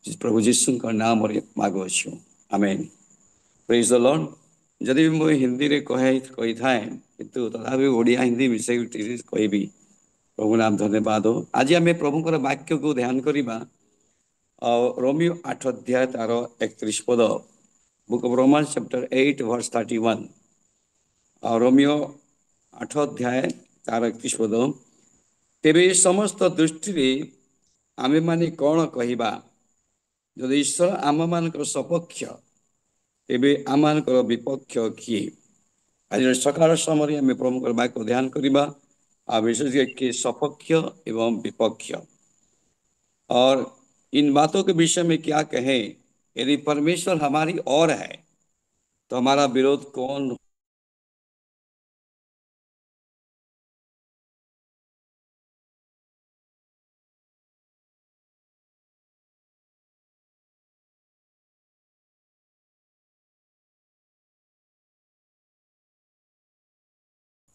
प्रभु जीशु का नाम मागुछु आमेन praise the Lord जदि मु हिंदी रे कही थाए किंतु तथापि ओडिया हिंदी मिसई कहबी प्रभु नाम धन्यवाद हो आज आम प्रभुकर वाक्य को ध्यान करवा रोमियो 8 अध्याय तार 31 पद book of Romans chapter 8 verse 31 और रोमियो 8 अध्याय तार 31 पद तेबे समस्त दृष्टि रे आमे माने कौन कहिबा जदि ईश्वर आम मान सपक्ष तेबे आम विपक्ष किए आज सकाल समय आम प्रभु वाक्य ध्यान करवा विशेष किए सपक्ष एवं विपक्ष और इन बातों के विषय में क्या कहें यदि परमेश्वर हमारी ओर है तो हमारा विरोध कौन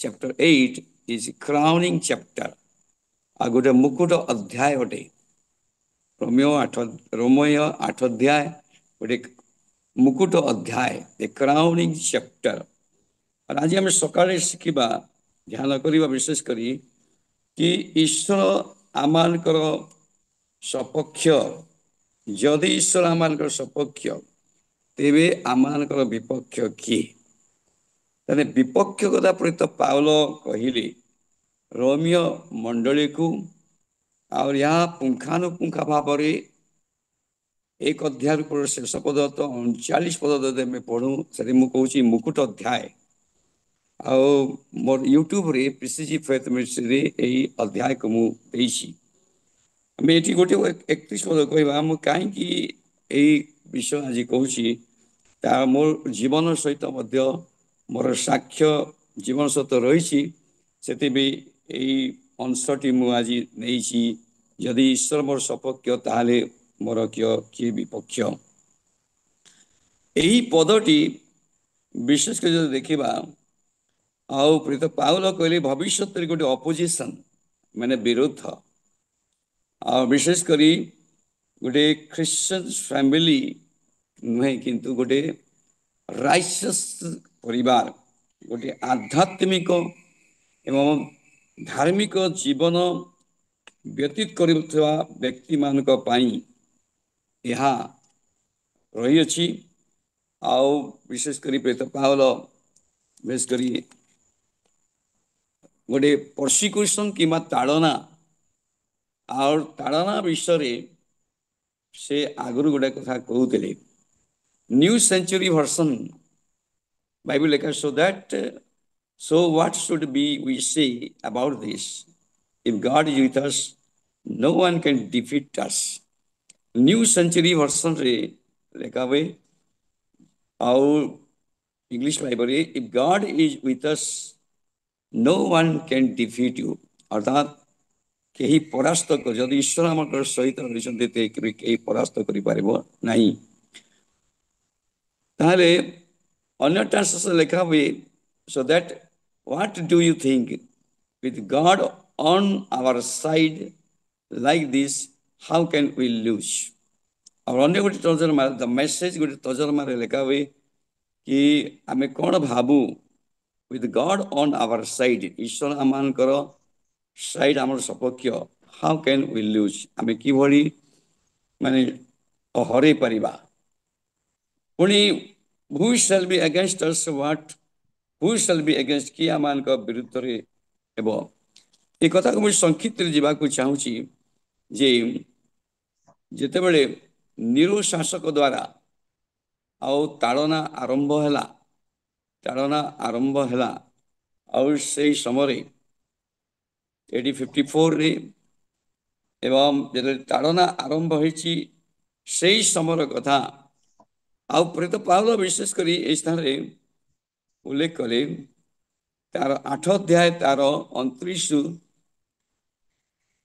चैप्टर 8 इज क्राउनिंग चैप्टर आ गोटे मुकुट अध्याय अटे रोमियो 8 अध्याय गोटे मुकुट अध्याय ए क्राउनिंग चैप्टर और आज आम सकाळे शिखिबा ध्यान करवा विशेष करी कि ईश्वर आमानकर सपक्ष जदि ईश्वर आमानकर सपक्ष तेबे आमानकर विपक्ष किए ताने विपक्ष कथा प्रति पाउल कहले रोमियो मंडली को और यहाँ पुंखानुपुंखा भाव एक अध्याय शेष पद तो 39 पद जब पढ़ू से मुझे मुकुट अध्याय आउ मोर यूट्यूब रे पीसीजी फेथ मिनिस्ट्री यही अध्याय को मुझे गोटे 31 पद कहवा मुझे कहीं विषय आज कहूँ मोर जीवन सहित मोर साक्ष्य जीवन सहित रही से अंशटी मुझे नहीं जदि ईश्वर मोर सपक्ष ताले मोर किए विपक्ष यही पदटी विशेष कर देखा आउ प्रीत पाउल कहले भविष्य गोटे अपोजिशन माने विरोध आ विशेष करी गोटे क्रिश्चियन फैमिली नुहे किंतु गोटे राइचियस परिवार गोटे आध्यात्मिक एवं धार्मिक जीवन व्यतीत करुवा व्यक्ति मानक पाई यह रही अछि आउ विशेष करी प्रेत पाउल विशेष करी गोटे परसिक्यूशन किंवा ताड़ना और ताड़ना विषय से आगुरी गोटे कथा कहते न्यू सेंचुरी वर्सन बाइबल लेखा so what should be we say about this if God is with us no one can defeat us new century version रे लेखा हुए और English Bible if God is with us no one can defeat you अर्थात कहीं परास्त कर जब ईश्वर आम सहित रही कहीं परास्त कर अन्य ट्रांसलेशन लिखा हुए so that what do you think with God on our side like this how can we lose और अन्य गोटे तर्जमा द मेसेज गोटे तर्जमा लिखा हुए कि आम कौन भावु with God on our side ईश्वर आम साइड आम सपक्ष हाउ कैन वी लूज आम कि माने हरई पारिबा पुणी who shall be against us what who shall be against किया मान का विरुद्ध रे एबो ए कथा को मुझे संक्षिप्त रे जीवा को चाहूची जे जेते बेले नीरो शासक द्वारा आउ ताड़ना आरंभ हैला और से समय 1854 रे एवं जे ताड़ना आरंभ होईची से समय कथा आउ प्रेत पाउल विशेष करी स्थान रे उल्लेख कले तार 8 अध्याय तार 29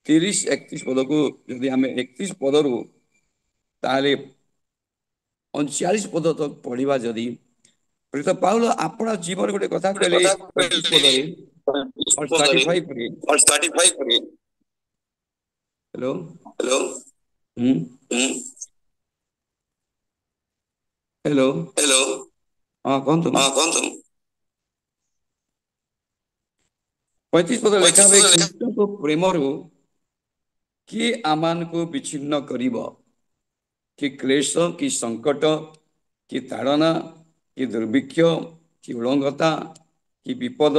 30 31 पद को यदि आम 31 पद रु ताले 39 पद तक पढ़िबा जदि प्रेत पाउल अपना जीवन गोटे कथा कहले 35 पद रे और 35 रे हेलो हेलो हेलो। हाँ कौन तुम हाँ कौन तुम? 35 ପଦ ଲେଖା 35 ହୁଏ ପଦ ଲେଖା। ଖ୍ରୀଷ୍ଟଙ୍କ ପ୍ରେମରୁ କିଏ ଆମମାନଙ୍କୁ ବିଚ୍ଛିନ୍ନ କରିବ? କି କ୍ଲେଶ କି ସଙ୍କଟ କି ତାଡ଼ନା କି ଦୁର୍ଭିକ୍ଷ କି ଉଳଙ୍ଗତା କି ବିପଦ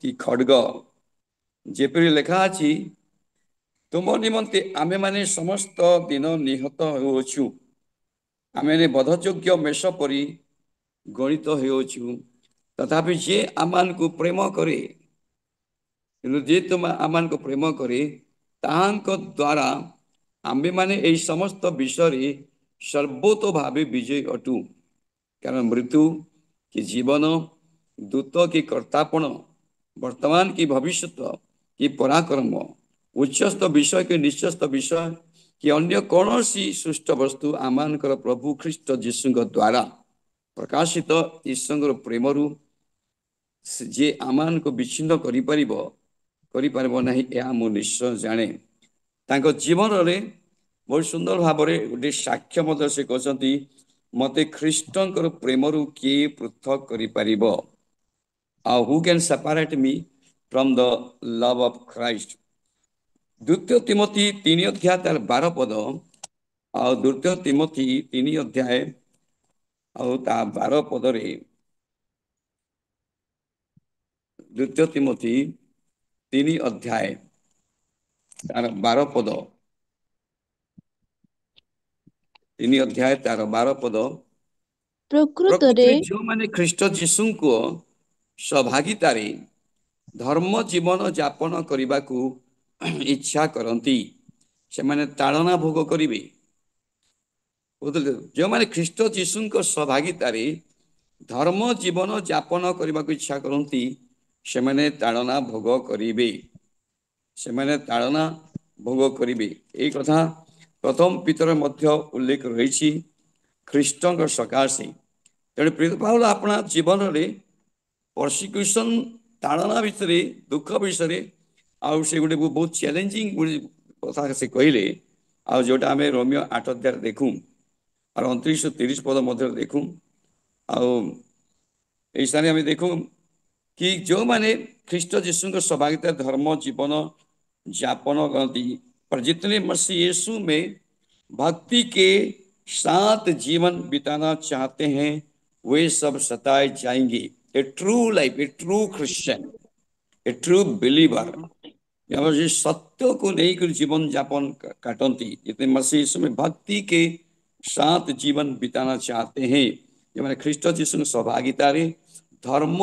କି ଖଡ୍ଗ, ଯେପରି ଲେଖା ଅଛି, ତୁମ ନିମନ୍ତେ ଆମେମାନେ ସମସ୍ତ ଦିନ ନିହତ ହେଉଅଛୁ, ଆମେ ବଧଯୋଗ୍ୟ ମେଷ ପରି ଗଣିତ ହେଉଅଛୁ। ତଥାପି ଯିଏ ଆମମାନଙ୍କୁ ପ୍ରେମ କରେ, କିନ୍ତୁ ଯିଏ ଆମମାନଙ୍କୁ ପ୍ରେମ କରେ ତାହାଙ୍କ ଦ୍ୱାରା ଆମ୍ଭେମାନେ ଏହି ସମସ୍ତ ବିଷୟରେ ସର୍ବୋତ ଭାବେ ବିଜୟୀ ଅଟୁ। କାରଣ ମୃତ୍ୟୁ କି ଜୀବନ, ଦୂତ କି କର୍ତ୍ତାପଣ, ବର୍ତ୍ତମାନ କି ଭବିଷ୍ୟତ କି ପରାକ୍ରମ, ଉଚ୍ଚସ୍ଥ ବିଷୟ କି ନିଶ୍ଚସ୍ଥ ବିଷୟ କି ଅନ୍ୟ କୌଣସି ସୃଷ୍ଟ ବସ୍ତୁ ଆମମାନଙ୍କର ପ୍ରଭୁ ଖ୍ରୀଷ୍ଟ ଯୀଶୁଙ୍କ ଦ୍ୱାରା ପ୍ରକାଶିତ ଈଶ୍ୱରଙ୍କର ପ୍ରେମରୁ ଯିଏ ଆମମାନଙ୍କୁ ବିଚ୍ଛିନ୍ନ କରିପାରିବ ନାହିଁ, ଏହା ମୁଁ ନିଶ୍ଚୟ ଜାଣେ। ତାଙ୍କ ଜୀବନରେ ବହୁତ ସୁନ୍ଦର ଭାବରେ ଗୋଟେ ସାକ୍ଷ୍ୟ ମଧ୍ୟ ସେ କହିଛନ୍ତି, ମୋତେ ଖ୍ରୀଷ୍ଟଙ୍କର ପ୍ରେମରୁ କିଏ ପୃଥକ କରିପାରିବ? ଆଉ ହୁ କ୍ୟାନ୍ ସେପାରେଟ୍ ମି ଫ୍ରମ୍ ଦ ଲଭ୍ ଅଫ୍ ଖ୍ରାଇଷ୍ଟ? ଦ୍ୱିତୀୟ ତିମୋଥୀ 3 ଅଧ୍ୟାୟ ତାର 12 ପଦ, ଆଉ ଦ୍ୱିତୀୟ ତିମୋଥୀ 3 ଅଧ୍ୟାୟ ଆଉ ତା 12 ପଦରେ, ଦ୍ୱିତୀୟ ତିମୋଥୀ 3 ଅଧ୍ୟାୟ ତାର 12 ପଦ, 3 ଅଧ୍ୟାୟ ତାର 12 ପଦ, ପ୍ରକୃତରେ ପ୍ରକୃତିରେ ଯେଉଁମାନେ ଖ୍ରୀଷ୍ଟ ଯୀଶୁଙ୍କ ସହଭାଗିତାରେ ଧର୍ମ ଜୀବନ ଯାପନ କରିବାକୁ ଇଚ୍ଛା କରନ୍ତି, ସେମାନେ ତାଳନା ଭୋଗ କରିବେ। ଯେଉଁମାନେ ଖ୍ରୀଷ୍ଟ ଯୀଶୁଙ୍କ ସହଭାଗିତାରେ ଧର୍ମ ଜୀବନ ଯାପନ କରିବାକୁ ଇଚ୍ଛା କରନ୍ତି, ସେମାନେ ତାଳନା ଭୋଗ କରିବେ। ସେମାନେ ତାଳନା ଭୋଗ କରିବେ। ଏଇ କଥା ପ୍ରଥମ ପିତର ମଧ୍ୟ ଉଲ୍ଲେଖ ରହିଛି ଖ୍ରୀଷ୍ଟଙ୍କ ସକାଶେ। ତେଣୁ ପ୍ରିୟ ପାଉଲ ଆପଣା ଜୀବନରେ ପ୍ରସିକ୍ୟୁସନ, ତାଳନା ବିଷୟରେ, ଦୁଃଖ ବିଷୟରେ, ଆଉ ସେଗୁଡିକୁ ବହୁତ ଚ୍ୟାଲେଞ୍ଜିଂ କଥା ସେ କହିଲେ। ଆଉ ଯୋଉଟା ଆମେ ରୋମିଓ 8 ଅଧ୍ୟାୟରେ ଦେଖୁ, ଆଉ 29-30 ପଦ ମଧ୍ୟରେ ଦେଖୁ। ଆଉ এই ସ୍ଥାନରେ ଆମେ ଦେଖୁ कि ଯେଉଁମାନେ ଖ୍ରୀଷ୍ଟ ଯୀଶୁଙ୍କ ସହଭାଗିତା ଧର୍ମ ଜୀବନ ଯାପନ କରନ୍ତି, पर जितने मसीह यीशु में भक्ति के साथ जीवन बिताना चाहते हैं वे सब सताए जाएंगे। ए ट्रू लाइफ, ए ट्रू क्रिश्चियन, ए ट्रू बिलीवर, ये सत्य को लेकर जीवन यापन काटती, जितने मसीह यीशु में भक्ति के साथ जीवन बिताना चाहते हैं, जो ख्रीष्ट जीशु सहभागिता धर्म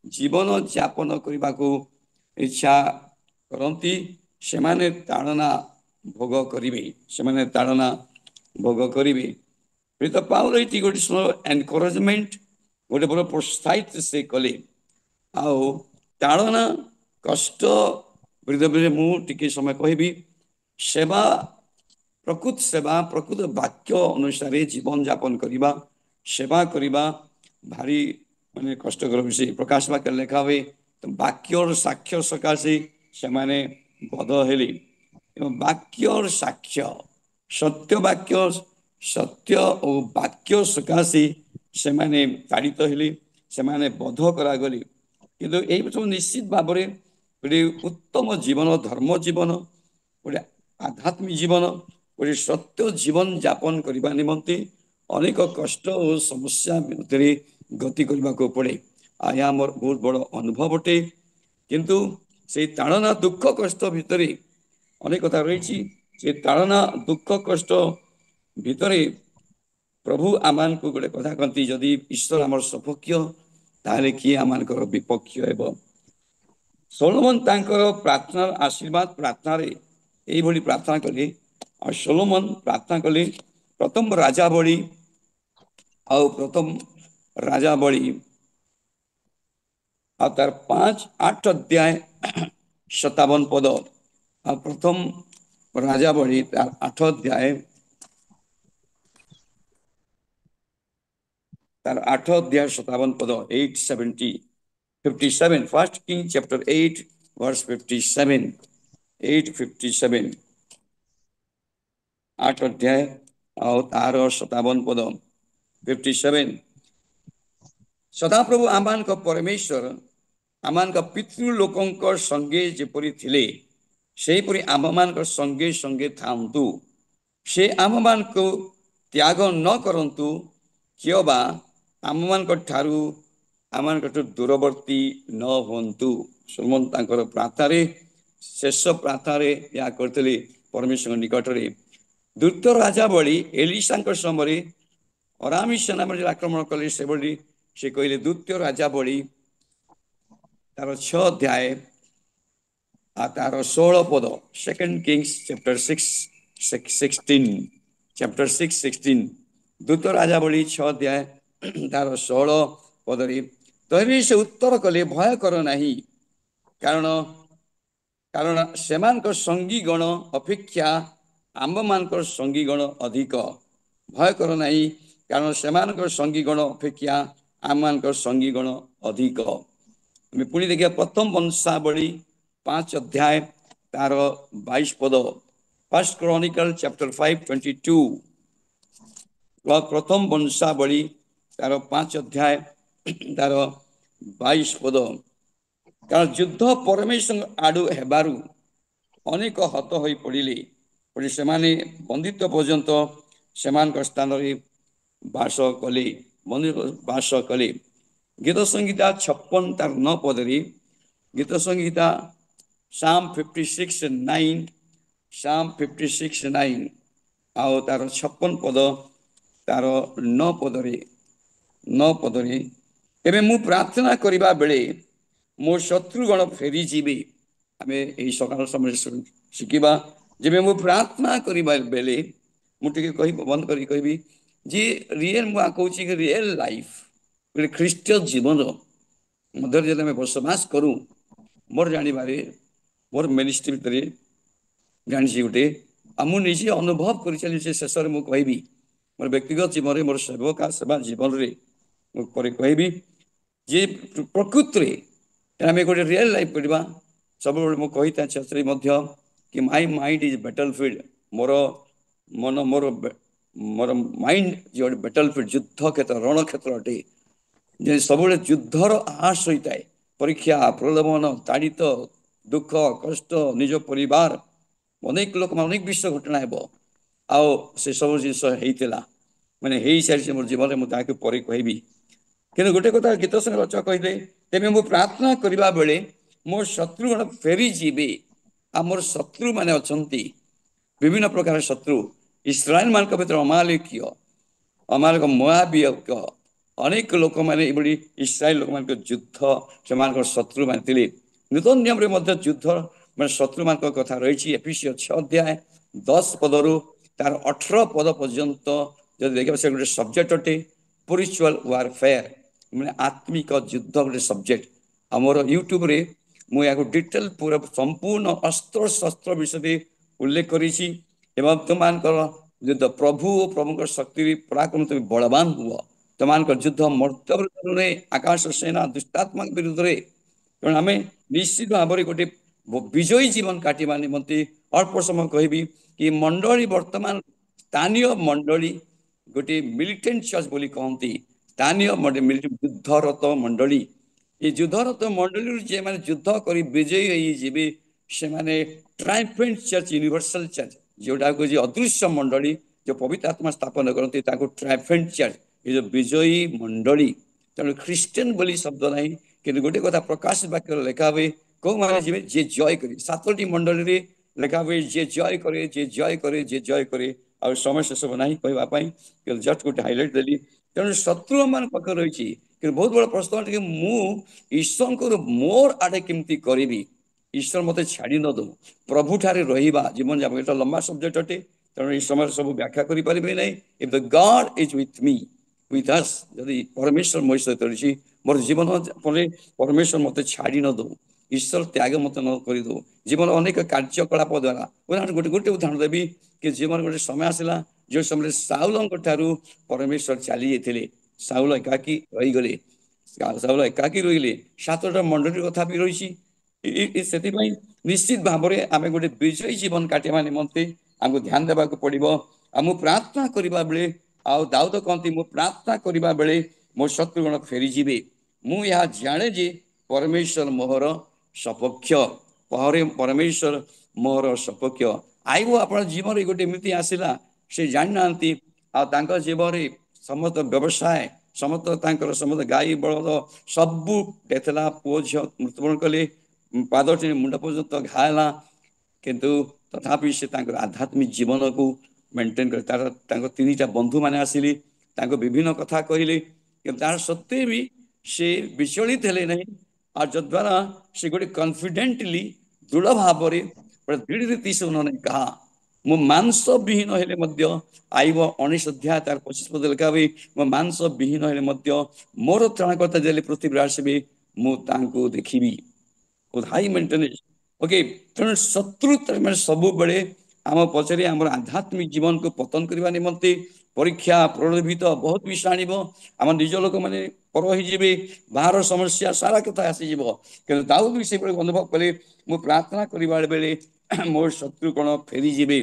जीवन यापन करने को इच्छा करती, से ताड़ना भोग करेंगे, से ताड़ना भोग करेंगे। प्रीत पाउल ये गोटे एनकरेजमेंट, गोटे बड़ प्रोत्साहित से कले। ଆଉ ତାଳନା କଷ୍ଟ ବିରୁଦ୍ଧରେ ମୁଁ ଟିକେ ସମୟ କହିବି। ସେବା, ପ୍ରକୃତ ସେବା, ପ୍ରକୃତ ବାକ୍ୟ ଅନୁସାରେ ଜୀବନ ଯାପନ କରିବା, ସେବା କରିବା ଭାରି ମାନେ କଷ୍ଟକର ବିଷୟ। ପ୍ରକାଶ ବାକ୍ୟରେ ଲେଖା ହୁଏ, ବାକ୍ୟର ସାକ୍ଷ୍ୟ ସକାଶେ ସେମାନେ ବଧ ହେଲେ। ଏବଂ ବାକ୍ୟର ସାକ୍ଷ୍ୟ, ସତ୍ୟ ବାକ୍ୟ, ସତ୍ୟ ଓ ବାକ୍ୟ ସକାଶେ ସେମାନେ ତାଡ଼ିତ ହେଲେ, ସେମାନେ ବଧ କରାଗଲେ। କିନ୍ତୁ ଏଇ ସବୁ ନିଶ୍ଚିତ ଭାବରେ ଗୋଟେ ଉତ୍ତମ ଜୀବନ, ଧର୍ମ ଜୀବନ, ଗୋଟେ ଆଧ୍ୟାତ୍ମିକ ଜୀବନ, ଗୋଟେ ସତ୍ୟ ଜୀବନ ଯାପନ କରିବା ନିମନ୍ତେ ଅନେକ କଷ୍ଟ ଓ ସମସ୍ୟା ଭିତରେ ଗତି କରିବାକୁ ପଡ଼େ। ଆଉ ଏହା ମୋର ବହୁତ ବଡ଼ ଅନୁଭବ ଅଟେ। କିନ୍ତୁ ସେଇ ତାଳନା ଦୁଃଖ କଷ୍ଟ ଭିତରେ ଅନେକ କଥା ରହିଛି। ସେ ତାଳନା ଦୁଃଖ କଷ୍ଟ ଭିତରେ ପ୍ରଭୁ ଆମମାନଙ୍କୁ ଗୋଟେ କଥା କହନ୍ତି, ଯଦି ଈଶ୍ୱର ଆମର ସପକ୍ଷ ତାହେଲେ କିଏ ଆମମାନଙ୍କର ବିପକ୍ଷ ହେବ? ସୋଲୋମନ ତାଙ୍କର ପ୍ରାର୍ଥନା, ଆଶୀର୍ବାଦ ପ୍ରାର୍ଥନାରେ এইଭଳି ପ୍ରାର୍ଥନା କଲେ। ଆଉ ସୋଲୋମନ ପ୍ରାର୍ଥନା କଲେ ପ୍ରଥମ ରାଜାବଳୀ, ଆଉ ପ୍ରଥମ ରାଜାବଳୀ ଆଉ ତାର 5-8 ଅଧ୍ୟାୟ 57 ପଦ, ଆଉ ପ୍ରଥମ ରାଜାବଳୀ ତାର 8 ଅଧ୍ୟାୟ ତାର 8 ଅଧ୍ୟାୟ 57 ପଦ, 8:57, First King chapter 8 verse 57, 8:57, 8 ଅଧ୍ୟାୟ ଆଉ ତାର 57 ପଦ। 57 ସଦାପ୍ରଭୁ ଆମମାନଙ୍କ ପରମେଶ୍ୱର ଆମମାନଙ୍କ ପିତୃ ଲୋକଙ୍କ ସଙ୍ଗେ ଯେପରି ଥିଲେ ସେହିପରି ଆମମାନଙ୍କ ସଙ୍ଗେ ସଙ୍ଗେ ଥାନ୍ତୁ। ସେ ଆମମାନଙ୍କୁ ତ୍ୟାଗ ନ କରନ୍ତୁ, କିମ୍ବା ଆମମାନଙ୍କ ଠାରୁ ଆମମାନଙ୍କଠୁ ଦୂରବର୍ତ୍ତୀ ନ ହୁଅନ୍ତୁ। ସୁମନ ତାଙ୍କର ପ୍ରାର୍ଥନାରେ, ଶେଷ ପ୍ରାର୍ଥନାରେ ଏହା କରିଥିଲେ ପରମେଶ୍ୱରଙ୍କ ନିକଟରେ। ଦ୍ୱିତୀୟ ରାଜା ଭଳି ଏଲିଶାଙ୍କ ସମୟରେ ଅରାମୀ ସେନାମାନେ ଆକ୍ରମଣ କଲେ, ସେଭଳି ସେ କହିଲେ ଦ୍ୱିତୀୟ ରାଜା ଭଳି ତାର 6 ଅଧ୍ୟାୟ ତାର 16 ପଦ, ସେକେଣ୍ଡ କିଙ୍ଗସ୍ ଚାପ୍ଟର 6:16, ଚାପ୍ଟର 6:16, ଦ୍ୱିତୀୟ ରାଜା ଭଳି 6 ଅଧ୍ୟାୟ ତାର 16 ପଦରେ, ତଥାପି ସେ ଉତ୍ତର କଲେ, ଭୟ କର ନାହିଁ, କାରଣ କାରଣ ସେମାନଙ୍କ ସଙ୍ଗୀଗଣ ଅପେକ୍ଷା ଆମ୍ଭମାନଙ୍କର ସଙ୍ଗୀଗଣ ଅଧିକ। ଭୟ କର ନାହିଁ, କାରଣ ସେମାନଙ୍କର ସଙ୍ଗୀଗଣ ଅପେକ୍ଷା ଆମମାନଙ୍କର ସଙ୍ଗୀଗଣ ଅଧିକ। ଆମେ ପୁଣି ଦେଖିବା ପ୍ରଥମ ବଂଶାବଳୀ 5 ଅଧ୍ୟାୟ ତାର 22 ପଦ, ଫାର୍ଷ୍ଟ କ୍ରନିକଲ ଚାପ୍ଟର 5:22, ପ୍ରଥମ ବଂଶାବଳୀ ତାର 5 ଅଧ୍ୟାୟ ତାର 22 ପଦ। କାରଣ ଯୁଦ୍ଧ ପରମେଶ୍ୱର ଆଡୁ ହେବାରୁ ଅନେକ ହତ ହୋଇ ପଡ଼ିଲେ, ସେମାନେ ବନ୍ଦିତ୍ୱ ପର୍ଯ୍ୟନ୍ତ ସେମାନଙ୍କ ସ୍ଥାନରେ ବାସ କଲେ, ବାସ କଲେ। ଗୀତ ସଂହିତା 56 ତାର 9 ପଦରେ, ଗୀତ ସଂହିତା Psalm 56:9, Psalm 56:9 ଆଉ ତାର 56 ପଦ ତାର 9 ପଦରେ, ଏବେ ମୁଁ ପ୍ରାର୍ଥନା କରିବା ବେଳେ ମୋ ଶତ୍ରୁଗଣ ଫେରିଯିବେ। ଆମେ ଏହି ସକାଳ ସମୟରେ ଶିଖିବା, ଯେବେ ମୁଁ ପ୍ରାର୍ଥନା କରିବା ବେଳେ, ମୁଁ ଟିକେ ବନ୍ଦ କରି କହିବି ଯେ ରିଏଲ, ମୁଁ କହୁଛି କି ରିଏଲ ଲାଇଫ, ଗୋଟେ ଖ୍ରୀଷ୍ଟୀୟ ଜୀବନ ମଧ୍ୟରେ ଯଦି ଆମେ ବସବାସ କରୁ, ମୋର ଜାଣିବାରେ, ମୋର ମିନିଷ୍ଟ୍ରି ଭିତରେ ଜାଣିଛି ଗୋଟେ, ଆଉ ମୁଁ ନିଜେ ଅନୁଭବ କରିଚାଲିଛି। ଶେଷରେ ମୁଁ କହିବି ମୋର ବ୍ୟକ୍ତିଗତ ଜୀବନରେ, ମୋର ସେବା ଜୀବନରେ ମୁଁ ପରେ କହିବି ଯେ ପ୍ରକୃତରେ ଆମେ ଗୋଟେ ରିଏଲ ଲାଇଫ କରିବା। ସବୁବେଳେ ମୁଁ କହିଥାଏ ଛାତ୍ରୀ ମଧ୍ୟ କି ମାଇ ମାଇଣ୍ଡ ଇଜ ବ୍ୟାଟଲ ଫିଲ୍ଡ, ମୋର ମନ, ମୋର ମାଇଣ୍ଡ ଯେ ଗୋଟେ ବ୍ୟାଟଲ ଫିଲ୍ଡ, ଯୁଦ୍ଧ କ୍ଷେତ୍ର, ରଣକ୍ଷେତ୍ର ଅଟେ, ଯେ ସବୁବେଳେ ଯୁଦ୍ଧର ଆଶ ହୋଇଥାଏ। ପରୀକ୍ଷା, ପ୍ରଲୋଭନ, ତାଡ଼ିତ, ଦୁଃଖ, କଷ୍ଟ, ନିଜ ପରିବାର, ଅନେକ ଲୋକମାନେ, ଅନେକ ବିଶ୍ୱ ଘଟଣା ହେବ। ଆଉ ସେ ସବୁ ଜିନିଷ ହେଇଥିଲା, ମାନେ ହେଇସାରିଛି ମୋର ଜୀବନରେ, ମୁଁ ତାହାକୁ ପରେ କହିବି। କିନ୍ତୁ ଗୋଟେ କଥା ଗୀତ ସଂଘ ରଚକ କହିଲେ, ତେବେ ମୁଁ ପ୍ରାର୍ଥନା କରିବା ବେଳେ ମୋ ଶତ୍ରୁଗଣ ଫେରିଯିବେ। ଆମର ଶତ୍ରୁ ମାନେ ଅଛନ୍ତି, ବିଭିନ୍ନ ପ୍ରକାର ଶତ୍ରୁ। ଇସ୍ରାଏଲ ମାନଙ୍କ ଭିତରେ ଅମାଲେକ, ମୋଆବିୟ, ଅନେକ ଲୋକମାନେ ଏଭଳି ଇସ୍ରାଏଲ ଲୋକମାନଙ୍କ ଯୁଦ୍ଧ, ସେମାନଙ୍କର ଶତ୍ରୁମାନେ ଥିଲେ। ନୂତନ ନିୟମରେ ମଧ୍ୟ ଯୁଦ୍ଧ ମାନେ ଶତ୍ରୁମାନଙ୍କ କଥା ରହିଛି। ଏଫେସୀୟ 6 ଅଧ୍ୟାୟ 10 ପଦରୁ ତାର 18 ପଦ ପର୍ଯ୍ୟନ୍ତ ଯଦି ଦେଖିବା, ସେ ଗୋଟେ ସବଜେକ୍ଟ ଅଟେ, ସ୍ପିରିଚୁଆଲ ୱାରଫେୟାର, ମାନେ ଆତ୍ମିକ ଯୁଦ୍ଧ ଗୋଟେ ସବଜେକ୍ଟ। ଆମର ୟୁଟ୍ୟୁବରେ ମୁଁ ଏହାକୁ ଡିଟେଲ ପୁରା ସମ୍ପୂର୍ଣ୍ଣ ଅସ୍ତ୍ର ଶସ୍ତ୍ର ବିଷୟରେ ଉଲ୍ଲେଖ କରିଛି। ଏବଂ ତୁମମାନଙ୍କର ଯୁଦ୍ଧ ପ୍ରଭୁ ଓ ପ୍ରଭୁଙ୍କର ଶକ୍ତି ପରାକ୍ରମ, ତୁମେ ବଳବାନ ହୁଅ। ତୁମମାନଙ୍କର ଯୁଦ୍ଧ ମର୍ତ୍ତ୍ୟ ବିରୁଦ୍ଧରେ ନୁହେଁ, ଆକାଶ ସେନା ଦୁଷ୍ଟାତ୍ମକ ବିରୁଦ୍ଧରେ। ତେଣୁ ଆମେ ନିଶ୍ଚିତ ଭାବରେ ଗୋଟେ ବିଜୟୀ ଜୀବନ କାଟିବା ନିମନ୍ତେ ଅଳ୍ପ ସମୟ କହିବି କି ମଣ୍ଡଳୀ, ବର୍ତ୍ତମାନ ସ୍ଥାନୀୟ ମଣ୍ଡଳୀ ଗୋଟେ ମିଲିଟେଣ୍ଟ ଚର୍ଚ୍ଚ ବୋଲି କହନ୍ତି, ସ୍ଥାନୀୟ ଯୁଦ୍ଧରତ ମଣ୍ଡଳୀ। এই ଯୁଦ୍ଧରତ ମଣ୍ଡଳୀରୁ ଯେମାନେ ଯୁଦ୍ଧ କରି ବିଜୟୀ ହେଇଯିବେ, ସେମାନେ ଟ୍ରାଇମ୍ଫେଣ୍ଟ ଚର୍ଚ୍ଚ, ୟୁନିଭର୍ସାଲ ଚର୍ଚ୍ଚ, ଯୋଉଟାକୁ କହୁଛି ଅଦୃଶ୍ୟ ମଣ୍ଡଳୀ, ଯୋଉ ପବିତ୍ର ଆତ୍ମା ସ୍ଥାପନ କରନ୍ତି, ତାକୁ ଟ୍ରାଇମ୍ଫେଣ୍ଟ ଚର୍ଚ୍ଚ, ଏ ଯୋଉ ବିଜୟୀ ମଣ୍ଡଳୀ। ତେଣୁ ଖ୍ରୀଷ୍ଟିଆନ ବୋଲି ଶବ୍ଦ ନାହିଁ, କିନ୍ତୁ ଗୋଟେ କଥା ପ୍ରକାଶ ବାକ୍ୟରେ ଲେଖା ହୁଏ, କୋଉମାନେ ଯିବେ? ଯିଏ ଜୟ କରିବେ। 7ଟି ମଣ୍ଡଳୀରେ ଲେଖା ହୁଏ, ଯିଏ ଜୟ କରେ, ଯିଏ ଜୟ କରେ, ଯିଏ ଜୟ କରେ। ଆଉ ସମୟ ସେସବୁ ନାହିଁ କହିବା ପାଇଁ, ଜଷ୍ଟ ଗୋଟେ ହାଇଲାଇଟ ଦେଲି। ତେଣୁ ଶତ୍ରୁ ମାନଙ୍କ ପାଖରେ ରହିଛି, କିନ୍ତୁ ବହୁତ ବଡ଼ ପ୍ରଶ୍ନ ଟିକେ, ମୁଁ ଈଶ୍ୱରଙ୍କର ମୋର ଆଡେ କେମିତି କରିବି? ଈଶ୍ୱର ମତେ ଛାଡି ନ ଦଉ, ପ୍ରଭୁଠାରେ ରହିବା ଜୀବନ ଯାପନ, ଏଟା ଲମ୍ବା ସବଜେକ୍ଟ ଅଟେ। ତେଣୁ ଏହି ସମୟରେ ସବୁ ବ୍ୟାଖ୍ୟା କରିପାରିବେ ନାହିଁ। If the Garh is with ମି, ୱିଥ ଅସ୍, ଯଦି ପରମେଶ୍ୱର ମୋ ସହିତ ରହିଛି, ମୋର ଜୀବନ ପରେ ପରମେଶ୍ୱର ମତେ ଛାଡି ନ ଦଉ, ଈଶ୍ୱର ତ୍ୟାଗ ମତେ ନ କରିଦଉ। ଜୀବନ ଅନେକ କାର୍ଯ୍ୟକଳାପ ଦ୍ୱାରା, ଗୋଟେ ଗୋଟେ ଉଦାହରଣ ଦେବି କି ଜୀବନ ଗୋଟେ ସମୟ ଆସିଲା, ଯୋଉ ସମୟରେ ସାଉଲଙ୍କ ଠାରୁ ପରମେଶ୍ୱର ଚାଲି ଯାଇଥିଲେ, ସାଉଲ ଏକାକୀ ରହିଗଲେ। ସାଉଲ ଏକାକୀ ରହିଲେ। 7ଟା ମଣ୍ଡଳୀ କଥା ବି ରହିଛି। ସେଥିପାଇଁ ନିଶ୍ଚିତ ଭାବରେ ଆମେ ଗୋଟେ ବିଜୟୀ ଜୀବନ କାଟିବା ନିମନ୍ତେ ଆମକୁ ଧ୍ୟାନ ଦେବାକୁ ପଡିବ। ଆଉ ମୁଁ ପ୍ରାର୍ଥନା କରିବା ବେଳେ ଆଉ ଦାଉଦ କହନ୍ତି ମୁଁ ପ୍ରାର୍ଥନା କରିବା ବେଳେ ମୋ ଶତ୍ରୁଗଣ ଫେରିଯିବେ। ମୁଁ ଏହା ଜାଣେ ଯେ ପରମେଶ୍ୱର ମୋହର ସପକ୍ଷ। ପରମେଶ୍ୱର ମୋହର ସପକ୍ଷ। ଆଇବ ଆପଣ ଜୀବନରେ ଗୋଟେ ଏମିତି ଆସିଲା ସେ ଜାଣିନାହାନ୍ତି ଆଉ ତାଙ୍କ ଜୀବନରେ ସମସ୍ତ ବ୍ୟବସାୟ ସମସ୍ତ ତାଙ୍କର ସମସ୍ତ ଗାଈ ବଳଦ ସବୁ ଥିଲା, ପୁଅ ଝିଅ ମୃତ୍ୟୁବରଣ କଲେ, ପାଦ ମୁଣ୍ଡ ପର୍ଯ୍ୟନ୍ତ ଘା ହେଲା, କିନ୍ତୁ ତଥାପି ସେ ତାଙ୍କର ଆଧ୍ୟାତ୍ମିକ ଜୀବନକୁ ମେଣ୍ଟେନ କରି ତାଙ୍କ ତିନିଟା ବନ୍ଧୁ ମାନେ ଆସିଲେ, ତାଙ୍କୁ ବିଭିନ୍ନ କଥା କହିଲେ, କିନ୍ତୁ ତାର ସତ୍ତ୍ୱେ ବି ସେ ବିଚଳିତ ହେଲେ ନାହିଁ। और ଯଦ୍ୱାରା ସେ ଗୋଟେ କନଫିଡେଣ୍ଟଲି ଦୃଢ଼ ଭାବରେ ଦୃଢ଼ ରୀତି ସେ उन्होंने कहा ମୁଁ ମାଂସ ବିହୀନ ହେଲେ ମଧ୍ୟ ଆଇବ 19 ଅଧ୍ୟାୟ ତାର 25 ପଦ ଲେଖା ହୁଏ ମୁଁ ମାଂସ ବିହୀନ ହେଲେ ମଧ୍ୟ ମୋର ତ୍ରାଣକର୍ତ୍ତା ଯେତେବେଳେ ପୃଥିବୀରେ ଆସିବେ ମୁଁ ତାଙ୍କୁ ଦେଖିବି। High maintenance okay. ତେଣୁ ଶତ୍ରୁ ମାନେ ସବୁବେଳେ ଆମ ପଛରେ ଆମର ଆଧ୍ୟାତ୍ମିକ ଜୀବନକୁ ପତନ କରିବା ନିମନ୍ତେ ପରୀକ୍ଷା ପ୍ରଲୋଭିତ ବହୁତ ବିଷୟ ଆଣିବ। ଆମ ନିଜ ଲୋକମାନେ ପର ହେଇଯିବେ, ବାହାର ସମସ୍ୟା ସାରା କଥା ଆସିଯିବ। କିନ୍ତୁ ଦାଉଦ ବି ସେଭଳି ଅନୁଭବ କଲେ ମୁଁ ପ୍ରାର୍ଥନା କରିବା ବେଳେ ମୋ ଶତ୍ରୁ କଣ ଫେରିଯିବେ।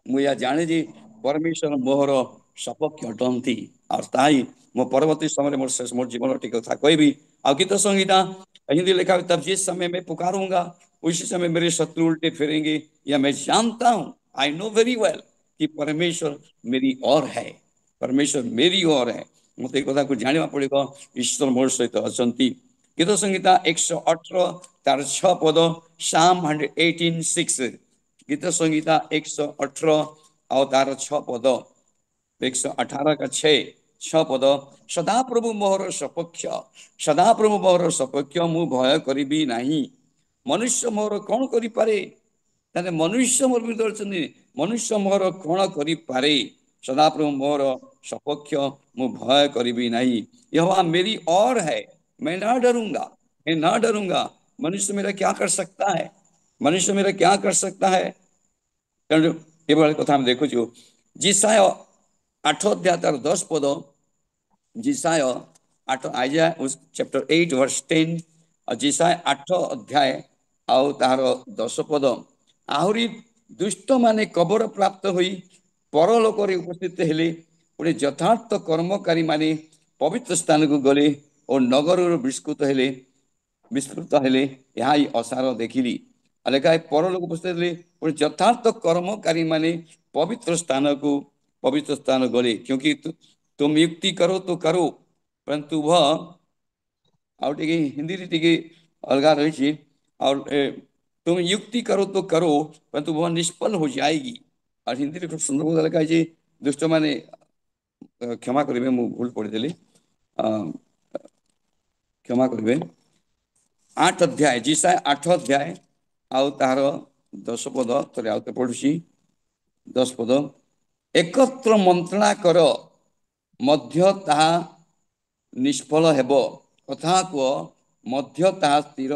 ମୁଁ ଏହା ଜାଣେ ଯେ ପରମେଶ୍ୱର ମୋହର ସପକ୍ଷ ଅଟନ୍ତି। और ताई मैं परवर्ती समय मोर जीवन टी कथा कहबी। आ गीत संहिता हिंदी लिखा हुआ तब जिस समय मैं पुकारूंगा उसी समय मेरे शत्रु उल्टे फिरेंगे, या मैं जानता हूं आई नो वेरी वेल कि परमेश्वर मेरी ओर है, परमेश्वर मेरी ओर है। मत कथा को जाना पड़ो ईश्वर मोर सहित अच्छा। गीत संहिता 118 तार 6 पद साम 118:6 गीत संहिता 118 और तार 6 पद 118 का 6 पद सदाप्रभु मोहर सपक्ष सदाप्रभु मोहर सपक्ष मु भय करी नहीं। मनुष्य मोहर कौन करें ताने मनुष्य मोर विरुद्ध मनुष्य मोहर कौन करे सदाप्रभु मोहर सपक्ष मु भय करी नहीं। यहोवा मेरी और है मैं ना डरूंगा, मैं ना डरूंगा। मनुष्य मेरा क्या कर सकता है, मनुष्य मेरा क्या कर सकता है। तेणु ये कथा हम देखु जिसाय 8 अध्याय तार 10 पद जिसाय 8 आइजा चैप्टर 8 वर्स 10 और जिसाय 8 अध्याय आउ तार 10 पद आहरी दुष्ट माने कबर प्राप्त हुई परलोक उपस्थित हेले पुणे यथार्थ कर्मकारी माने पवित्र स्थान को गले और नगर विस्कृत हेले यह असार देखिली। लेखा परलोक उपस्थित हेले पुणे यथार्थ कर्मकारी माने पवित्र स्थान गले क्योंकि तुम युक्ति करो तो करो परंतु वह आउ टे हिंदी टे अलग रही और तुम युक्ति करो तो करो परंतु वह निष्फल हो जाएगी। और हिंदी खूब सुंदर लिखा है दुष्ट माने क्षमा करेंगे मु भूल पढ़ीदेली क्षमा करेंगे 8 अध्याय जिसाय 8 अध्याय आउ तार 10 पद थोड़े आउते पढ़ुची 10 पद एकत्र मंत्रणा कर मध्य ताहा निष्फल हेब कथा कह मध्य ताहा स्थिर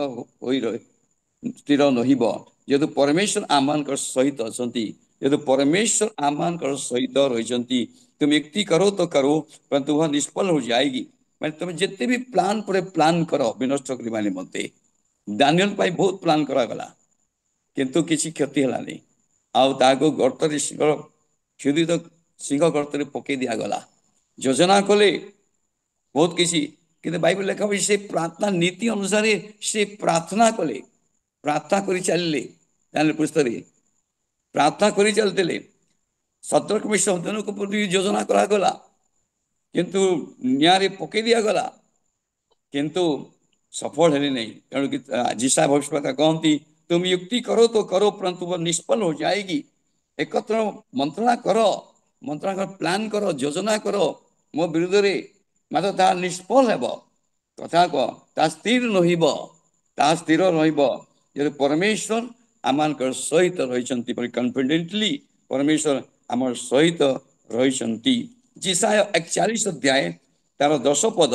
नहिब जेहेतु परमेश्वर आम सहित अच्छा जेहेतु परमेश्वर आम सहित रही तुम युक्ति करो तो करो परंतु वह निष्फल हो जाएगी। मैं तुम जिते भी प्लान पर प्लान कर विनष्ट करने निमंते दानियल बहुत प्लान करागला किंतु किसी क्षति है आउ गर्त क्षुदित सिंह गर्त पकई दिगला योजना कले बहुत किसी कि बाइबल लेखा हुई से प्रार्थना नीति अनुसार से प्रार्थना कले प्रार्थना कर चलिए दानियल पुस्तक प्रार्थना कर चलते सतर्क मिश्र योजना करागला किंतु निआरे पकई दिगला किंतु सफल है नहीं। तेणु जिसा भविष्यवक्ता कहती तुम युक्ति करो तो करो परंतु वह निष्फल हो जाएगी। एकत्र मंत्रणा कर प्लान कर योजना कर मो विरुद्ध रे मात्र ता निष्फल हेब कथा कह स्थिर नहिब ता स्थिर रही परमेश्वर आम सहित रही कॉन्फिडेंटली परमेश्वर आम सहित रही। जिसाय 41 अध्याय तार 10 पद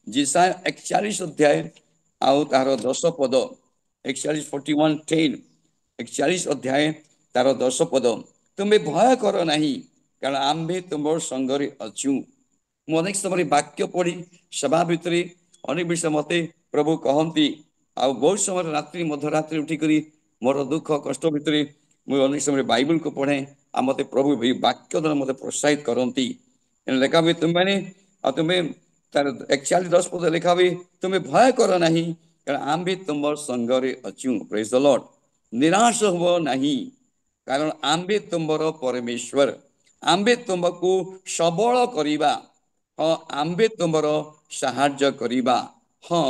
जिसाय 41 अध्याय आउ तार 10 पद 41:10 41 अध्याय तार 10 पद तुम्हें भय कर नहीं कारण आम्भे तुम संगरे अच्छु। मु अनेक समय वाक्य पढ़ी सभा भितर अनेक विषय मत प्रभु कहती आ बहुत समय रात्रि मध्यरात्रि उठिक मोर दुख कष्ट भितर मुझे अनेक समय बाइबल को पढ़े आ मत प्रभु वाक्य द्वारा मत प्रोत्साहित करती ଲେଖା ବି ତୁମେ ମାନେ ଆଉ ତୁମେ ତାର 41-10 ପଦ ଲେଖା ବି ତୁମେ ଭୟ କର ନାହିଁ, କାରଣ ଆମ୍ଭେ ତୁମର ସଙ୍ଗରେ ଅଛୁ। ପ୍ରେଜ୍ ଦ ଲର୍ଡ। ନିରାଶ ହୁଅ ନାହିଁ, କାରଣ ଆମ୍ଭେ ତୁମର ପରମେଶ୍ୱର। ଆମ୍ଭେ ତୁମକୁ ସବଳ କରିବା। ହଁ, ଆମ୍ଭେ ତୁମର ସାହାଯ୍ୟ କରିବା। ହଁ,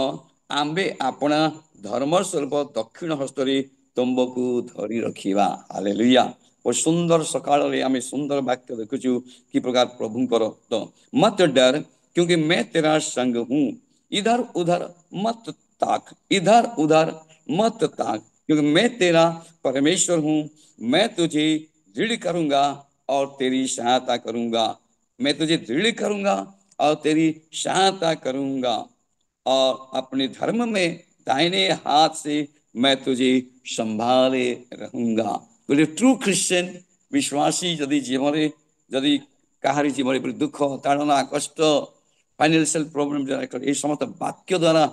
ଆମ୍ଭେ ଆପଣା ଧର୍ମ ସ୍ୱରୂପ ଦକ୍ଷିଣ ହସ୍ତରେ ତୁମ୍ବକୁ ଧରି ରଖିବା। ହାଲେଲୁୟା। ଓ ସୁନ୍ଦର ସକାଳରେ ଆମେ ସୁନ୍ଦର ବାକ୍ୟ ଦେଖୁଛୁ कि प्रकार प्रभु करो तो मत डर, क्योंकि मैं तेरा संग हूं। इधर उधर मत ताक, इधर उधर मत ताक, क्योंकि मैं तेरा परमेश्वर हूं। मैं तुझे दृढ़ करूंगा और तेरी सहायता करूंगा। मैं तुझे दृढ़ करूंगा और तेरी सहायता करूंगा, और अपने धर्म में दाहिने हाथ से मैं तुझे संभाले रहूंगा। बोले ट्रू क्रिश्चियन विश्वासी यदि जीवन यदि କାହାରି ଜୀବନରେ ପରି ଦୁଃଖ, ତାଡ଼ନା, କଷ୍ଟ, ଫାଇନାନ୍ସିଆଲ ପ୍ରୋବ୍ଲେମ, এই ସମସ୍ତ ବାକ୍ୟ ଦ୍ୱାରା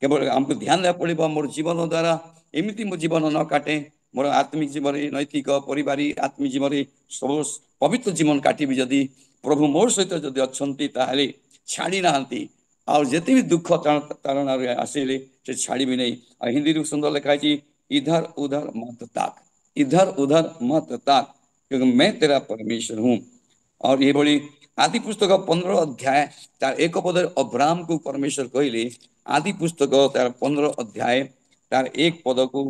କେବଳ ଆମକୁ ଧ୍ୟାନ ଦେବାକୁ ପଡ଼ିବ। ମୋର ଜୀବନ ଦ୍ୱାରା ଏମିତି ମୋ ଜୀବନ ନ କାଟେ, ମୋର ଆତ୍ମିକ ଜୀବନରେ, ନୈତିକ, ପରିବାରିକ, ଆତ୍ମିକ ଜୀବନରେ ସବୁ ପବିତ୍ର ଜୀବନ କାଟିବି ଯଦି ପ୍ରଭୁ ମୋ ସହିତ ଯଦି ଅଛନ୍ତି, ତାହେଲେ ଛାଡ଼ି ନାହାନ୍ତି। ଆଉ ଯେତେ ବି ଦୁଃଖ ତାଡ଼ନାରେ ଆସିଲେ ସେ ଛାଡ଼ିବି ନାହିଁ। ଆଉ ହିନ୍ଦୀରୁ ସୁନ୍ଦର ଲେଖା ହେଇଛି, ଇଧର ଉଧର ମତ ତାକ, इधर उधर मत ताक, क्योंकि मैं तेरा परमेश्वर हूं। और ये बड़ी आदि पुस्तक 15 अध्याय तार एक पद अब्राहम को परमेश्वर कहले। आदि पुस्तक तार 15 अध्याय तार एक पद को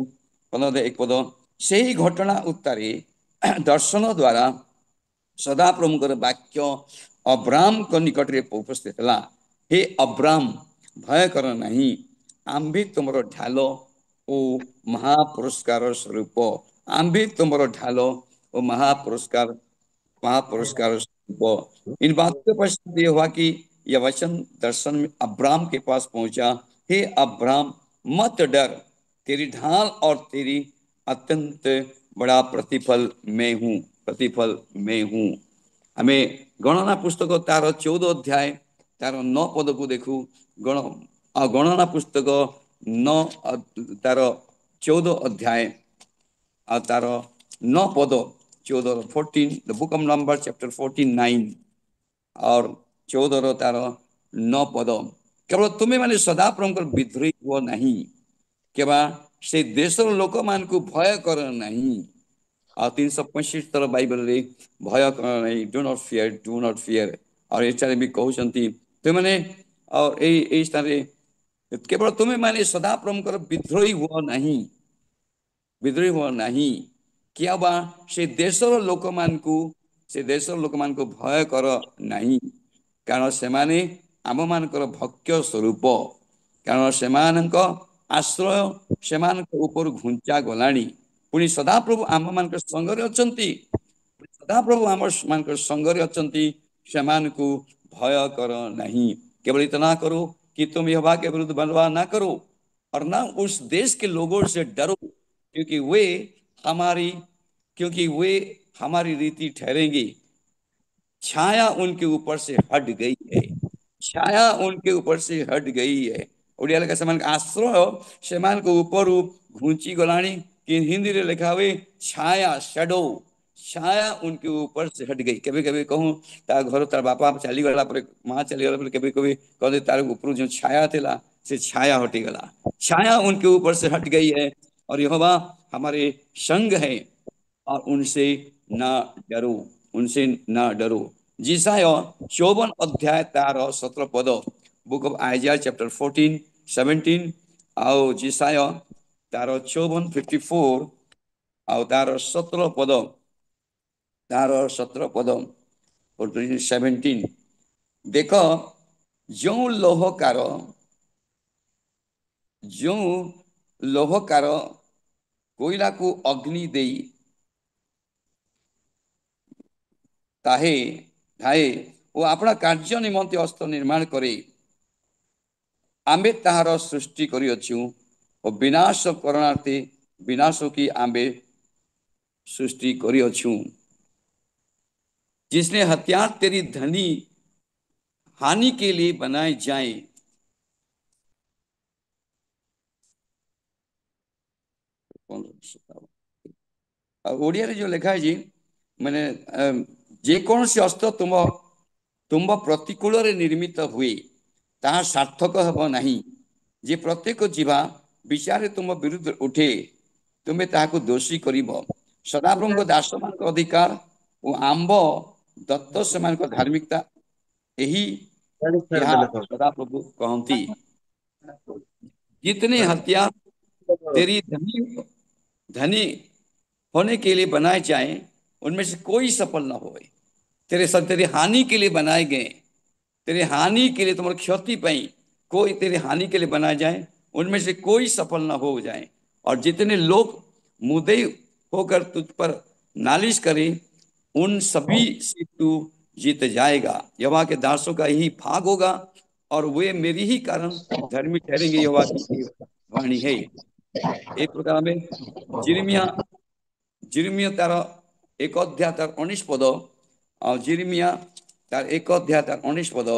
15 1 पद से ही घटना उत्तारे दर्शन द्वारा सदाप्रभुଙ୍କର ବାକ୍ୟ ଅବ୍ରାମଙ୍କ ନିକଟରେ ଉପସ୍ଥିତ ହେଲା। ହେ ଅବ୍ରାମ, ଭୟ କର ନାହିଁ, ଆମ୍ଭେ ତୁମର ଢାଲ ଓ महापुरस्कार स्वरूप। आम्भे तुमरो ढालो और महापुरस्कार स्वरूप। इन बातों के पश्चात ये हुआ कि यह वचन दर्शन में अब्राम के पास पहुंचा। हे अब्राम, मत डर, तेरी ढाल और तेरी अत्यंत बड़ा प्रतिफल मैं हूं, प्रतिफल मैं हूं। हमें गणना पुस्तक तार 14 अध्याय तार 9 पद को देखू। गणना पुस्तक 9 तार 14 अध्याय और तार 9 पद 14 the book of number chapter 14:9 और 14 तार 9 पद। केवल तुम्हें माने सदा प्रभुଙ୍କର ବିଦ୍ରୋହୀ ହୁଅ ନାହିଁ, କେବା ସେ ଦେଶର ଲୋକମାନଙ୍କୁ ଭୟ କର ନାହିଁ। ଆଉ 365 ଥର ବାଇବଲରେ ଭୟ କର ନାହିଁ, do not fear, do not fear. ଆଉ ଏଠାରେ ବି କହୁଛନ୍ତି ତୁମେମାନେ ଆଉ ଏଇ ସ୍ଥାନରେ କେବଳ ତୁମେ ମାନେ ସଦାପ୍ରଭୁଙ୍କର ବିଦ୍ରୋହୀ ହୁଅ ନାହିଁ, ବିଦ୍ରୋହୀ ହୁଅ ନାହିଁ। କିଆ ବା ସେ ଦେଶର ଲୋକମାନଙ୍କୁ ଭୟ କର ନାହିଁ, କାରଣ ସେମାନେ ଆମମାନଙ୍କର ଭକ୍ଷ୍ୟ ସ୍ୱରୂପ। କାରଣ ସେମାନଙ୍କ ଆଶ୍ରୟ ସେମାନଙ୍କ ଉପରୁ ଘୁଞ୍ଚା ଗଲାଣି। ପୁଣି ସଦାପ୍ରଭୁ ଆମମାନଙ୍କ ସଙ୍ଗରେ ଅଛନ୍ତି, सदाप्रभु आम संगरे अचंती, सेमानकु भय कर नहीं। केवल इतना करो कि तुम यहोवा के विरुद्ध बलवा ना करो और ना उस देश के लोगों से डरो, क्योंकि वे हमारी क्योंकि वे हमारी रीति ठहरेंगे। छाया उनके ऊपर से हट गई है, छाया उनके ऊपर से हट गई है। ओडिया लेखा सेमान आश्रय सेमान को ऊपर घुंची गलानी, कि हिंदी रे लिखा हुए छाया, शेडो, छाया उनके ऊपर से हट गई। कभी कभी कहूँ तार घर तार बापा चली गला पर, माँ चली गला पर, कभी कभी कहते तार ऊपर जो छाया थिला से छाया हटी गला, छाया उनके ऊपर से हट गई है। और यहोवा हमारे संग है और उनसे ना डरो, उनसे ना डरो। जिसाया 54 अध्याय तार 17 पद, बुक ऑफ आइजिया चैप्टर 14:17 ଆଉ जिसाया तार 54:54 ଆଉ ତାର 17 ପଦ, ତାର 17 ପଦ 17। ଦେଖ, ଯେଉଁ ଲୋହକାର ଯେଉଁ ଲୋହକାର କୋଇଲାକୁ ଅଗ୍ନି ଦେଇ ତାହେ ଧାଏ ଓ ଆପଣା କାର୍ଯ୍ୟ ନିମନ୍ତେ ଅସ୍ତ୍ର ନିର୍ମାଣ କରେ, ଆମ୍ଭେ ତାହାର ସୃଷ୍ଟି କରିଅଛୁ ଓ ବିନାଶ କରଣାର୍ଥେ विनाशों की आंबे सृष्टि करिअछु। जिसने हथियार तेरी धनी हानि के लिए बनाए जाए। ओडिया जो लिखा है जी, मैंने जेकोसी अस्त्र तुम ତୁମ ପ୍ରତିକୂଳରେ ନିର୍ମିତ ହୁଏ ତାହା ସାର୍ଥକ ହେବ ନାହିଁ। ଯେ ପ୍ରତ୍ୟେକ ଯିବା ବିଚାରରେ ତୁମ ବିରୁଦ୍ଧରେ ଉଠେ ତୁମେ ତାହାକୁ ଦୋଷୀ କରିବ। ସଦାପ୍ରଭୁଙ୍କ ଦାସମାନଙ୍କ ଅଧିକାର ଓ ଆମ୍ବ ଦତ୍ତ ସେମାନଙ୍କ ଧାର୍ମିକତା ଏହି ଏହା ସଦାପ୍ରଭୁ କହନ୍ତି। जितने हथियार तेरी धनी होने के लिए बनाए जाएं उनमें से कोई सफल ना होए। तेरे हानि के लिए बनाए गए, तेरे हानि के लिए, तुम्हारी क्षति पाई कोई तेरे हानि के लिए बनाए जाए उनमें से कोई सफल ना हो जाए। और जितने लोग मुद्दे होकर तुझ पर नालिश करें उन सभी से तू जीत जाएगा। यहोवा के दासों का यही भाग होगा और वे मेरी ही कारण धर्मी ठहरेंगे। यहोवा की ये वाणी है। एक प्रकार में जिर्मिया जिर्मिया तार एक अध्याय तार 19 पद और जिर्मिया तार एक अध्याय तार 19 पद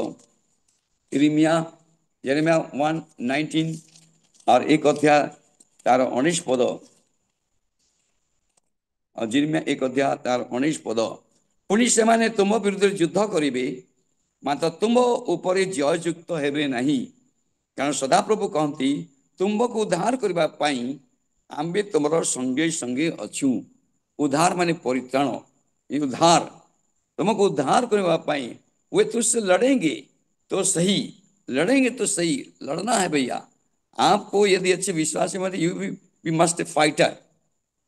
जिर्मिया जेरेमिया 1:19 और एक अध्याय तार 19 पद और जिर्मिया एक अध्याय तार 19 पद पुणी से तुम विरुद्ध युद्ध करेंगे मात्र तुम ऊपर जययुक्त हेबे नहीं। कारण सदाप्रभु कहती तुमको उद्धार करने आम्बे तुमर संगे संगे अच्छू। उद्धार माने परित्राण, ये उद्धार तुमको उद्धार करने वे तुझसे लड़ेंगे तो सही, लड़ेंगे तो सही, लड़ना है भैया आपको। यदि अच्छे विश्वास है यू बी मस्ट फाइटर।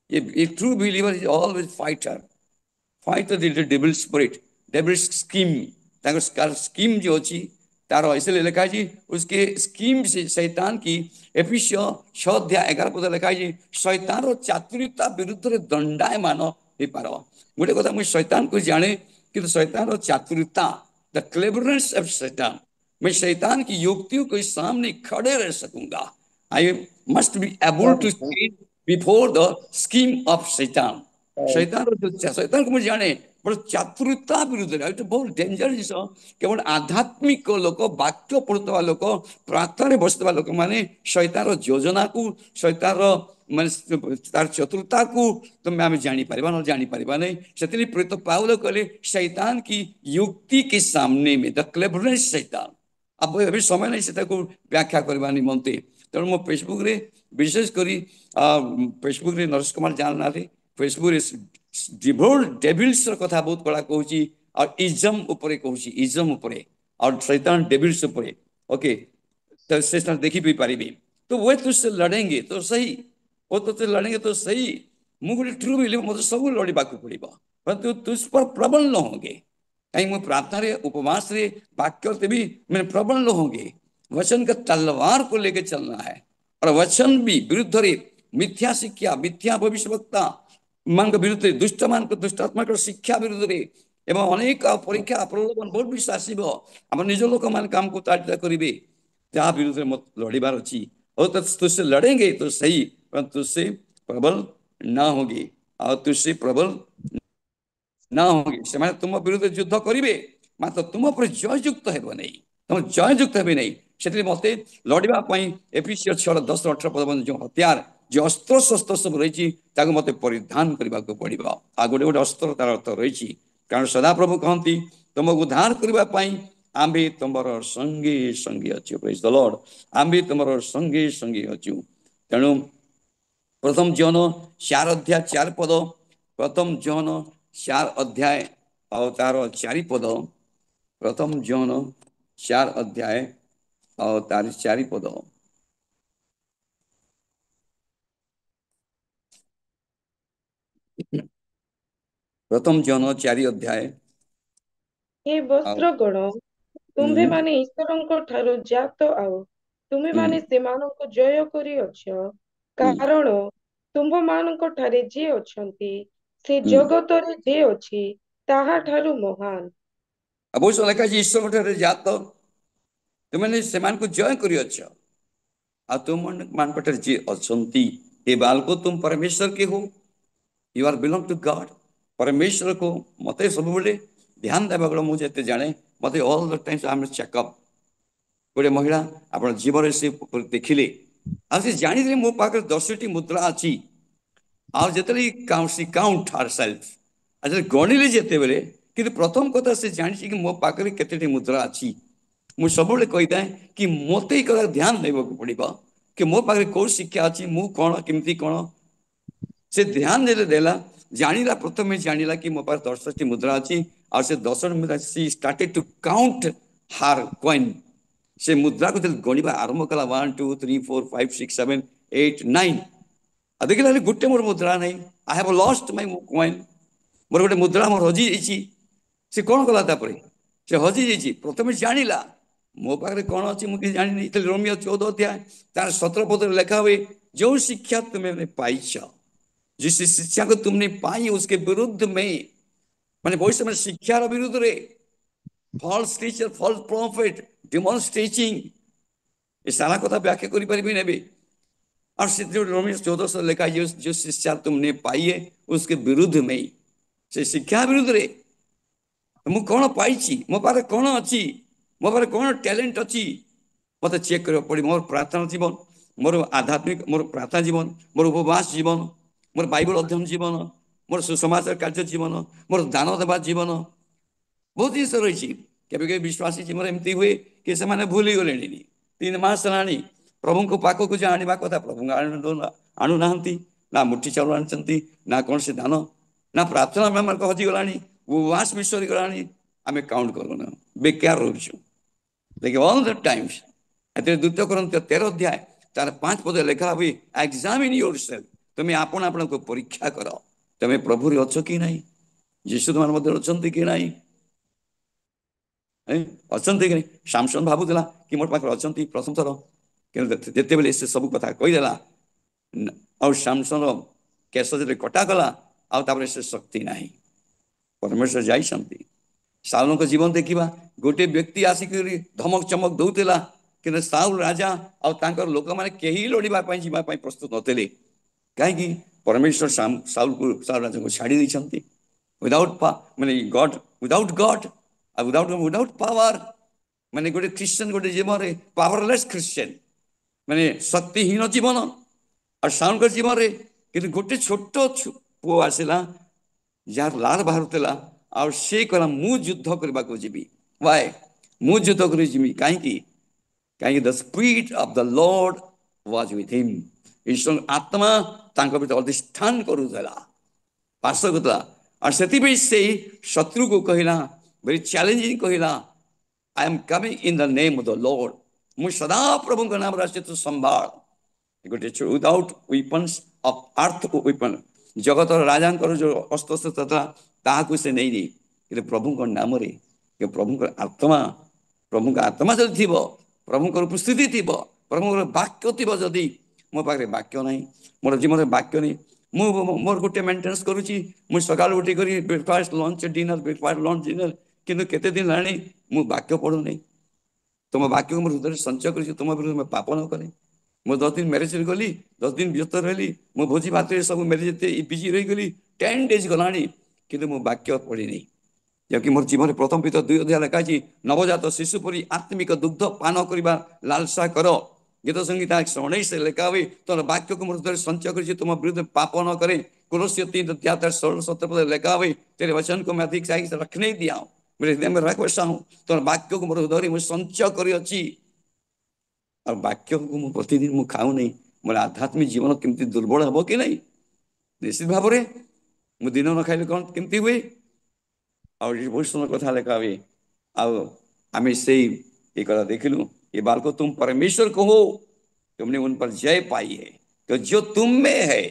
ये true believer is always fighter. Fight the devil spirit, devil scheme. Scheme जो अच्छी तारो इसलिए लिखा है जी उसके स्कीम से शैतान की एफिसियो 6:11 पद लिखा है जी शैतान रो चातुर्यता विरुद्ध रे दंडायमान हे पारो। गोटे कथा मुझे शैतान को जाने कि शैतान रो चातुर्यता, द क्लेवरनेस ऑफ शैतान, मैं शैतान की युक्तियों के सामने खड़े रह सकूंगा। I must be able to stand before the scheme of शैतान। शैतान शैतान को मुझे जाने बड़ चातुर्यता विरुद्ध है बहुत डेंजर जिस केवल आध्यात्मिक लोक, वाक्य पढ़ुवा लोक, प्रार्थना बसुवा लोक माने शैतान योजना को, शैतान माने तार चतुरता को तुम्हें आम जापर न जापर नहीं। से प्रेरित पाउल कहले शैतान की युक्ति के सामने में द क्लेवरनेस शैतान। अब अभी समय नहीं से व्याख्या करने निमंते तेणु मो फेसबुक रे विशेषकर फेसबुक रे नरेश कुमार जान ना फेसबुक रे डिवोल्ट डेविल्स कथा बहुत कड़ा कहूँ और इजम उपरे कहूँ, इजम उपरे और शैतान डेविल्स उपरे। ओके तो से देखी भी पारिबे तो वे तुझसे लड़ेंगे तो सही, वो तुझसे लड़ेंगे तो सही। मुझे ट्रू बिलीव मत सब लड़वा पड़ो परंतु तुझ पर प्रबल न होंगे। कहीं मुझे प्रार्थना रे उपवास रे वाक्य भी मैंने प्रबल न होंगे। वचन का तलवार को लेकर चलना है और वचन भी विरुद्ध रे मिथ्या शिक्षा, मिथ्या भविष्यवक्ता मान विरुद्ध दुष्ट मान दुष्टात्मा शिक्षा विरुद्ध रे एवं अनेक परीक्षा प्रलोभन बहुत विष आसब आम निज लोक मान काम को ताड़ित करेंगे जहाँ विरुद्ध मत लड़बार अच्छी और तुझसे लड़ेंगे तो सही परंतु तुझसे प्रबल ना होंगे और तुझसे प्रबल ना होंगे। से तुम विरुद्ध युद्ध करेंगे मात्र तुम पर जययुक्त हेब नहीं, तुम जययुक्त हे नहीं। से मत लड़ाई एफिसियो 6:10-18 पद जो हथियार जो अस्त्र शस्त्र सब रही मत परिधान करने को पड़ो। आ गोटे गोटे अस्त्र तार अर्थ रही कारण सदाप्रभु कहती तुमको उद्धार करने आम्भे तुमर संगे संगे अच्छु। Praise the Lord. आम्भे तुमर संगे संगे अच्छु। तेणु प्रथम जन 4:4 पद, प्रथम जन 4 और तार 4 पद, प्रथम जन 4 और तार 4 पद। प्रथम जन 4 हे वस्त्र गण तुम्भे हम्म, माने ईश्वरଙ୍କ ଠାରୁ ଜାତ ଆଉ ତୁମେ ମାନେ ସେମାନଙ୍କୁ ଜୟ କରିଅଛ କାରଣ ତୁମ୍ଭ ମାନଙ୍କ ଠାରେ ଯିଏ ଅଛନ୍ତି ସେ ଜଗତରେ ଯେ ଅଛି ତାହା ଠାରୁ ମହାନ। अवश्य लिखा ईश्वर जात तुमने से जय कर तुम मान जी अच्छा ये बाल को तुम परमेश्वर के हो, you are belong to God. परमेश्वर को मत सब ध्यान देवा मुझे जाने मत all the times I am checkup गोटे महिला आप जीवन से देखिले आज जानी मो पाखे 10टी मुद्रा अच्छी आउ जिते काउंट हर सेल्फ आज गणिले जिते बेले କିନ୍ତୁ ପ୍ରଥମ କଥା ସେ ଜାଣିଛି କି ମୋ ପାଖରେ କେତେଟି ମୁଦ୍ରା ଅଛି। ମୁଁ ସବୁବେଳେ କହିଥାଏ କି ମୋତେ ଏଇ କଥା ଧ୍ୟାନ ଦେବାକୁ ପଡ଼ିବ କି ମୋ ପାଖରେ କୋଉ ଶିକ୍ଷା ଅଛି, ମୁଁ କ'ଣ କେମିତି କ'ଣ ସେ ଧ୍ୟାନ ଦେଲା। ଜାଣିଲା, ପ୍ରଥମେ ଜାଣିଲା କି ମୋ ପାଖରେ 10ଟି ମୁଦ୍ରା ଅଛି। ଆଉ ସେ 10ଟି ମୁଦ୍ରା ସି ଷ୍ଟାର୍ଟେଡ ଟୁ କାଉଣ୍ଟ ହାର୍ କଏନ୍। ସେ ମୁଦ୍ରାକୁ ଗଣିବା ଆରମ୍ଭ କଲା, 1 2 3 4 5 6 7 8 9। ଆଉ ଦେଖିଲା ଗୋଟେ ମୋର ମୁଦ୍ରା ନାହିଁ। I have lost my coin. ମୋର ଗୋଟେ ମୁଦ୍ରା ମୋର ହଜି ଯାଇଛି। ସେ କ'ଣ କଲା, ତାପରେ ସେ ହଜି ଯାଇଛି। ପ୍ରଥମେ ଜାଣିଲା ମୋ ପାଖରେ କ'ଣ ଅଛି ମୁଁ କିଛି ଜାଣିନି। ରୋମିଓ 14 ଅଧ୍ୟାୟ ତାର 17 ପଦରେ ଲେଖା ହୁଏ, ଯେଉଁ ଶିକ୍ଷା ତୁମେ ପାଇଛ, जिस शिक्षा को तुमने पाई उसके विरुद्ध में, माने भविष्य में शिक्षार विरुद्ध रे false teacher, false prophet, demons teaching, ये सारा कथा व्याख्या करि परिबे नेबे। और से रोमियो 14 से लिखा, जो शिक्षा तुमने पाई है उसके विरुद्ध में, से शिक्षा विरुद्ध रे मु कौन पाई, मो पारे कौन अच्छी, मो पारे कौन टैलेंट अच्छी, मत चेक कर पड़ी। मोर प्रार्थना जीवन, मोर आध्यात्मिक, मोर प्रार्थना जीवन, मोर उपवास जीवन, मोर बाइबल अध्ययन जीवन, मोर सुसमाचार कार्य जीवन, मोर दान देवा जीवन, बहुत जिस रही। केवे केवे विश्वासी जीवन एमती हुए कि से माने भूली गले। 3 मास लाणी प्रभु को पाक को जो आने कथा प्रभु आणु ना, ना मुठी चाउल आनी, ना कौन से दान, ना प्रार्थना में हजिगला, उपवास भी सरीगला, आम काउंट करूना, बेकार रोचु। देखिए ऑल द टाइम्स द्वितीय कोरिन्थियो 13 अध्याय तार 5 पद लिखा हुई, एग्जामिन योरसेल्फ, तुम्हें आपण आपण को परीक्षा कर, तुम्हें प्रभु रे अच्छो कि नहीं, यीशु तुम मध्य अच्छी कि नहीं, अच्छा कि नहीं। सामसन भावुला कि मोर पाखे अच्छा प्रथम थर, जिते बेले से सब कथा कहीदेला और सामसन केस जो कटागला आउे से शक्ति ना। परमेश्वर जाइछंती। साउल को जीवन देखा, गोटे व्यक्ति आसिक धमक चमक दौला कि साउल राजा और लोक मैंने कहीं लड़ाई जावाई प्रस्तुत नथिले। कहीं परमेश्वर साउल राजा को छाड़ी देइछंती। विदाउट माने God, without God without power, माने गोटे क्रिश्चियन गोटे जीवन में पावरलेस क्रिश्चियन, माने शक्तिहीन जीवन। और साउल को जीवन में कि गोटे छोट पुओ आसला जार लाल बाहर और से कहला मु युद्ध करने को जीवी। वाय मु युद्ध कर जीवी कहीं कहीं the spirit of the Lord was with him. ईश्वर आत्मा तांको भीतर अधिष्ठान करूला, पास करूला। और से शत्रु को कहला, वेरी चैलेंजिंग कहला, I am coming in the name of the Lord. मु सदा प्रभु का नाम रास्ते तो संभाल। गोटे without weapons of earth weapon, जगत राजा जो अस्त्र शस्त्र था ताकू से नहीं दी, कि प्रभु को नाम रे, कि प्रभु को आत्मा, प्रभु का आत्मा जब थी, प्रभु को उपस्थिति थी, प्रभु वाक्य थी, जदि मो पाखे वाक्य ना, मोर जीवन में वाक्य नहीं, मोर गोटे मेन्टेनेंस करुच्ची। मुझे सकाल उठी कर breakfast lunch dinner, breakfast lunch dinner, किंतु केते दिन लाणी मु वाक्य पढ़ु नहीं। तुम वाक्य मोर हृदय संचय कर तुम विरुद्ध में पाप न करे। मुझे 10 दिन मैरेज गली, 10 दिन व्यस्त रही, मो भोजी भात सब मैरेज बिजी रही गली, 10 डेज गला कि वाक्य पढ़ी नहीं। जबकि मोर जीवन में प्रथम पितर 2 अध्याय लिखा, नवजात शिशु परी आत्मिक दुग्ध पान करने लालसा कर। गीत संगीता 119 लिखा हुई, तुम वाक्य को मोर हृदय संचय कर तुम विरुद्ध पाप न करे। कुलस्य 3 अध्याय 16-17 पद लिखा हुई, तेरे वचन को मैं अधिक चाहिए से रखने दिया, मेरे हृदय में रख बसा हूँ। तुम वाक्य को मोर हृदय में संचय कर, और वाक्य को मु प्रतिदिन मु खाऊ नहीं, मोर आध्यात्मिक जीवन केमती दुर्बल हम कि नहीं। निश्चित भाव में मु दिन न खाइले कौन केमती हुए। और बहुत सुंदर कथा लिखा हुए, आम से कथा देखिलु, ये बालको तुम परमेश्वर को हो, तुमने उन पर जय पाई है, तो जो तुम में है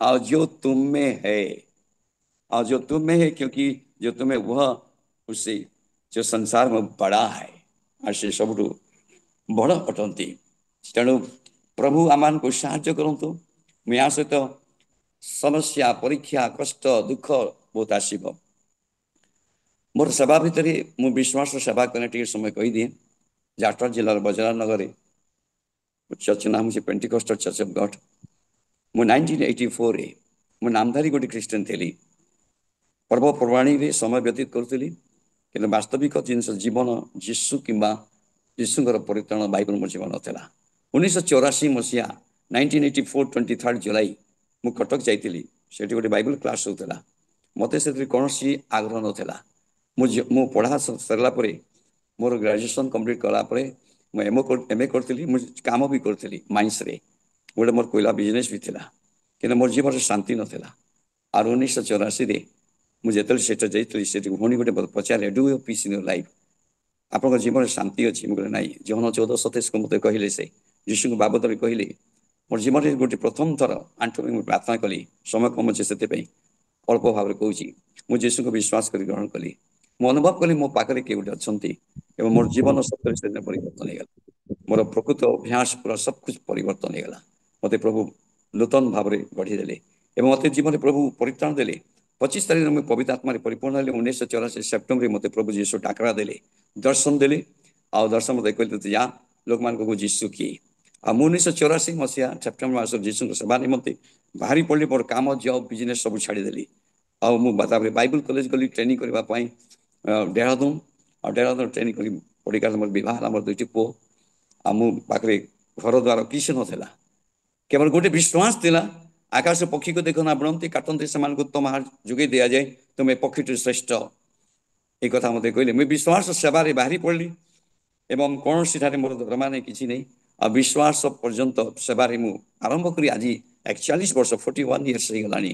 और जो तुम में है, और जो तुम में है, क्योंकि जो तुम्हें वह उससे जो संसार में बड़ा है और से सब बड़ अटंती। तेणु प्रभु आम को साहाय्य करतु। या सहित समस्या, परीक्षा, कष्ट, दुख बहुत आसब। मोर सेवा भितर मु विश्वास सेवा करने टे समय कहीदिए। जाटरा जिलार बजार नगर चर्च नाम से पेंटिकॉस्टल चर्च ऑफ गॉड। मु 1984 मु नामधारी गोटे क्रिश्चियन थी। पर्वपर्वाणी समय व्यतीत करुली, कि वास्तविक जिनस जीवन जीशु किंबा जीशुर परित्राण बाइबल मो जीवन नाला। 1984 मसीहा 1984 23 जुलाई मु कटक जाइली। से गोटे बाइबल क्लास होता, मत से कौन आग्रह नाला। ମୁଁ ପଢ଼ା ସରିଲା ପରେ ମୋର ଗ୍ରାଜୁଏସନ୍ କମ୍ପ୍ଲିଟ୍ କଲା ପରେ ମୁଁ MA କରିଥିଲି। ମୁଁ କାମ ବି କରିଥିଲି ମାଇନ୍ସରେ। ଗୋଟେ ମୋର କୋଇଲା ବିଜନେସ୍ ବି ଥିଲା, କିନ୍ତୁ ମୋର ଜୀବନରେ ଶାନ୍ତି ନଥିଲା। ଆଉ 1984 ମୁଁ ଯେତେବେଳେ ସେଠି ଯାଇଥିଲି, ସେଠି ଭଉଣୀ ଗୋଟେ ପଚାରିଲେ, do you peace in your life? ଆପଣଙ୍କ ଜୀବନରେ ଶାନ୍ତି ଅଛି? ମୁଁ କହିଲି ନାହିଁ। ଜହନ 14:27 ମୋତେ କହିଲେ, ସେ ଯୀଶୁଙ୍କ ବାବଦରେ କହିଲେ। ମୋର ଜୀବନରେ ଗୋଟେ ପ୍ରଥମ ଥର ଆଣ୍ଠୁ ମୁଁ ପ୍ରାର୍ଥନା କଲି। ସମୟ କମ ଅଛି ସେଥିପାଇଁ ଅଳ୍ପ ଭାବରେ କହୁଛି। ମୁଁ ଯୀଶୁଙ୍କୁ ବିଶ୍ୱାସ କରି ଗ୍ରହଣ କଲି। ମୁଁ ଅନୁଭବ କଲି ମୋ ପାଖରେ କିଏ ଗୋଟେ ଅଛନ୍ତି, ଏବଂ ମୋର ଜୀବନ ସତରେ ସେଦିନ ପରିବର୍ତ୍ତନ ହେଇଗଲା। ମୋର ପ୍ରକୃତ ଅଭ୍ୟାସ ପୁରା ସବୁ କିଛି ପରିବର୍ତ୍ତନ ହେଇଗଲା। ମୋତେ ପ୍ରଭୁ ନୂତନ ଭାବରେ ଗଢ଼ିଦେଲେ ଏବଂ ମୋତେ ଜୀବନରେ ପ୍ରଭୁ ପରିତ୍ରାଣ ଦେଲେ। 25 ତାରିଖରେ ମୁଁ ପବିତ୍ର ଆତ୍ମାରେ ପରିପୂର୍ଣ୍ଣ ହେଲି। 1984 ସେପ୍ଟେମ୍ବରରେ ମୋତେ ପ୍ରଭୁ ଯୀଶୁ ଡାକରା ଦେଲେ, ଦର୍ଶନ ଦେଲେ। ଆଉ ଦର୍ଶନ ମୋତେ କହିଲେ, ଯା ଲୋକମାନଙ୍କୁ କହୁ ଯୀଶୁ କିଏ। ଆଉ ମୁଁ 1984 ସେପ୍ଟେମ୍ବର ମାସରେ ଯୀଶୁଙ୍କ ସେବା ନିମନ୍ତେ ବାହାରି ପଡ଼ିଲି। ମୋର କାମ, ଜବ୍, ବିଜନେସ୍ ସବୁ ଛାଡ଼ିଦେଲି। ଆଉ ମୁଁ ତାପରେ ବାଇବଲ କଲେଜ ଗଲି ଟ୍ରେନିଂ କରିବା ପାଇଁ ଡେରାଦୁନ। ଆଉ ଡେରାଦୁନ ଟ୍ରେନିଂ କରି ପଡ଼ିକାର ମୋର ବିବାହ ହେଲା। ମୋର 2ଟି ପୁଅ। ଆଉ ମୋ ପାଖରେ ଘର ଦ୍ୱାର କିଛି ନଥିଲା, କେବଳ ଗୋଟେ ବିଶ୍ୱାସ ଥିଲା। ଆକାଶ ପକ୍ଷୀକୁ ଦେଖ ନା ବୁଣନ୍ତି, କାଟନ୍ତି, ସେମାନଙ୍କୁ ତୁମ ଯୋଗାଇ ଦିଆଯାଏ, ତୁମେ ପକ୍ଷୀଠୁ ଶ୍ରେଷ୍ଠ। এই କଥା ମୋତେ କହିଲେ। ମୁଁ ବିଶ୍ୱାସ ସେବାରେ ବାହାରି ପଡ଼ିଲି ଏବଂ କୌଣସିଠାରେ ମୋର ଦରମା ନାହିଁ, କିଛି ନାହିଁ। ଆଉ ବିଶ୍ୱାସ ପର୍ଯ୍ୟନ୍ତ ସେବାରେ ମୁଁ ଆରମ୍ଭ କରି ଆଜି 41 ବର୍ଷ 41 ଇୟର୍ସ ହେଇଗଲାଣି।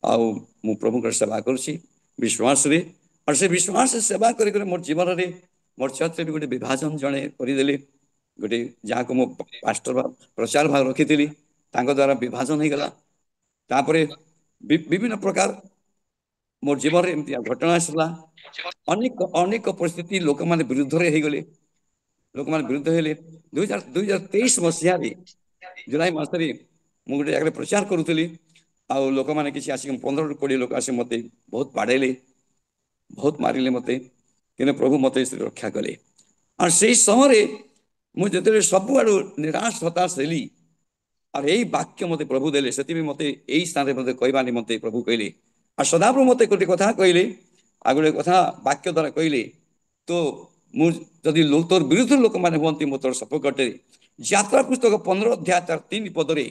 ଆଉ ମୁଁ ପ୍ରଭୁଙ୍କର ସେବା କରୁଛି ବିଶ୍ୱାସରେ। ଆଉ ସେ ବିଶ୍ୱାସ ସେବା କରି ମୋର ଜୀବନରେ ମୋର ଚର୍ଚ୍ଚରେ ବି ଗୋଟେ ବିଭାଜନ ଜଣେ କରିଦେଲେ। ଗୋଟେ ଯାହାକୁ ମୁଁ ପାଷ୍ଟର ପ୍ରଚାର ଭାଗ ରଖିଥିଲି, ତାଙ୍କ ଦ୍ୱାରା ବିଭାଜନ ହେଇଗଲା। ତାପରେ ବିଭିନ୍ନ ପ୍ରକାର ମୋ ଜୀବନରେ ଏମିତି ଘଟଣା ଆସିଲା। ଅନେକ ଅନେକ ପରିସ୍ଥିତି ଲୋକମାନେ ବିରୁଦ୍ଧରେ ହେଇଗଲେ। ଲୋକମାନେ ବିରୁଦ୍ଧ ହେଲେ। 2023 ଜୁଲାଇ ମାସରେ ମୁଁ ଗୋଟେ ଜାଗାରେ ପ୍ରଚାର କରୁଥିଲି। ଆଉ ଲୋକମାନେ କିଛି ଆସିକି 15ରୁ 20 ଲୋକ ଆସି ମୋତେ ବହୁତ ବାଡ଼େଇଲେ, ବହୁତ ମାରିଲେ ମୋତେ, କିନ୍ତୁ ପ୍ରଭୁ ମୋତେ ରକ୍ଷା କଲେ। ଆଉ ସେଇ ସମୟରେ ମୁଁ ଯେତେବେଳେ ସବୁଆଡ଼ୁ ନିରାଶ ହତାଶ ହେଲି, আর এই বাক্য মতে প্রভু দেলে, ସେଥିପାଇଁ ମୋତେ এই ସ୍ଥାନରେ ମୋତେ କହିବା ନିମନ୍ତେ ପ୍ରଭୁ କହିଲେ। ଆଉ ସଦାପ୍ରଭୁ ମୋତେ ଗୋଟେ କଥା କହିଲେ, ଆଉ ଗୋଟେ କଥା ବାକ୍ୟ ଦ୍ୱାରା କହିଲେ, ତ ମୁଁ ଯଦି ତୋର ବିରୁଦ୍ଧ ଲୋକମାନେ ହୁଅନ୍ତି ମୁଁ ତୋର ସପକ୍ଷରେ। ଯାତ୍ରା ପୁସ୍ତକ 15 ଅଧ୍ୟାୟ ତାର 3 ପଦରେ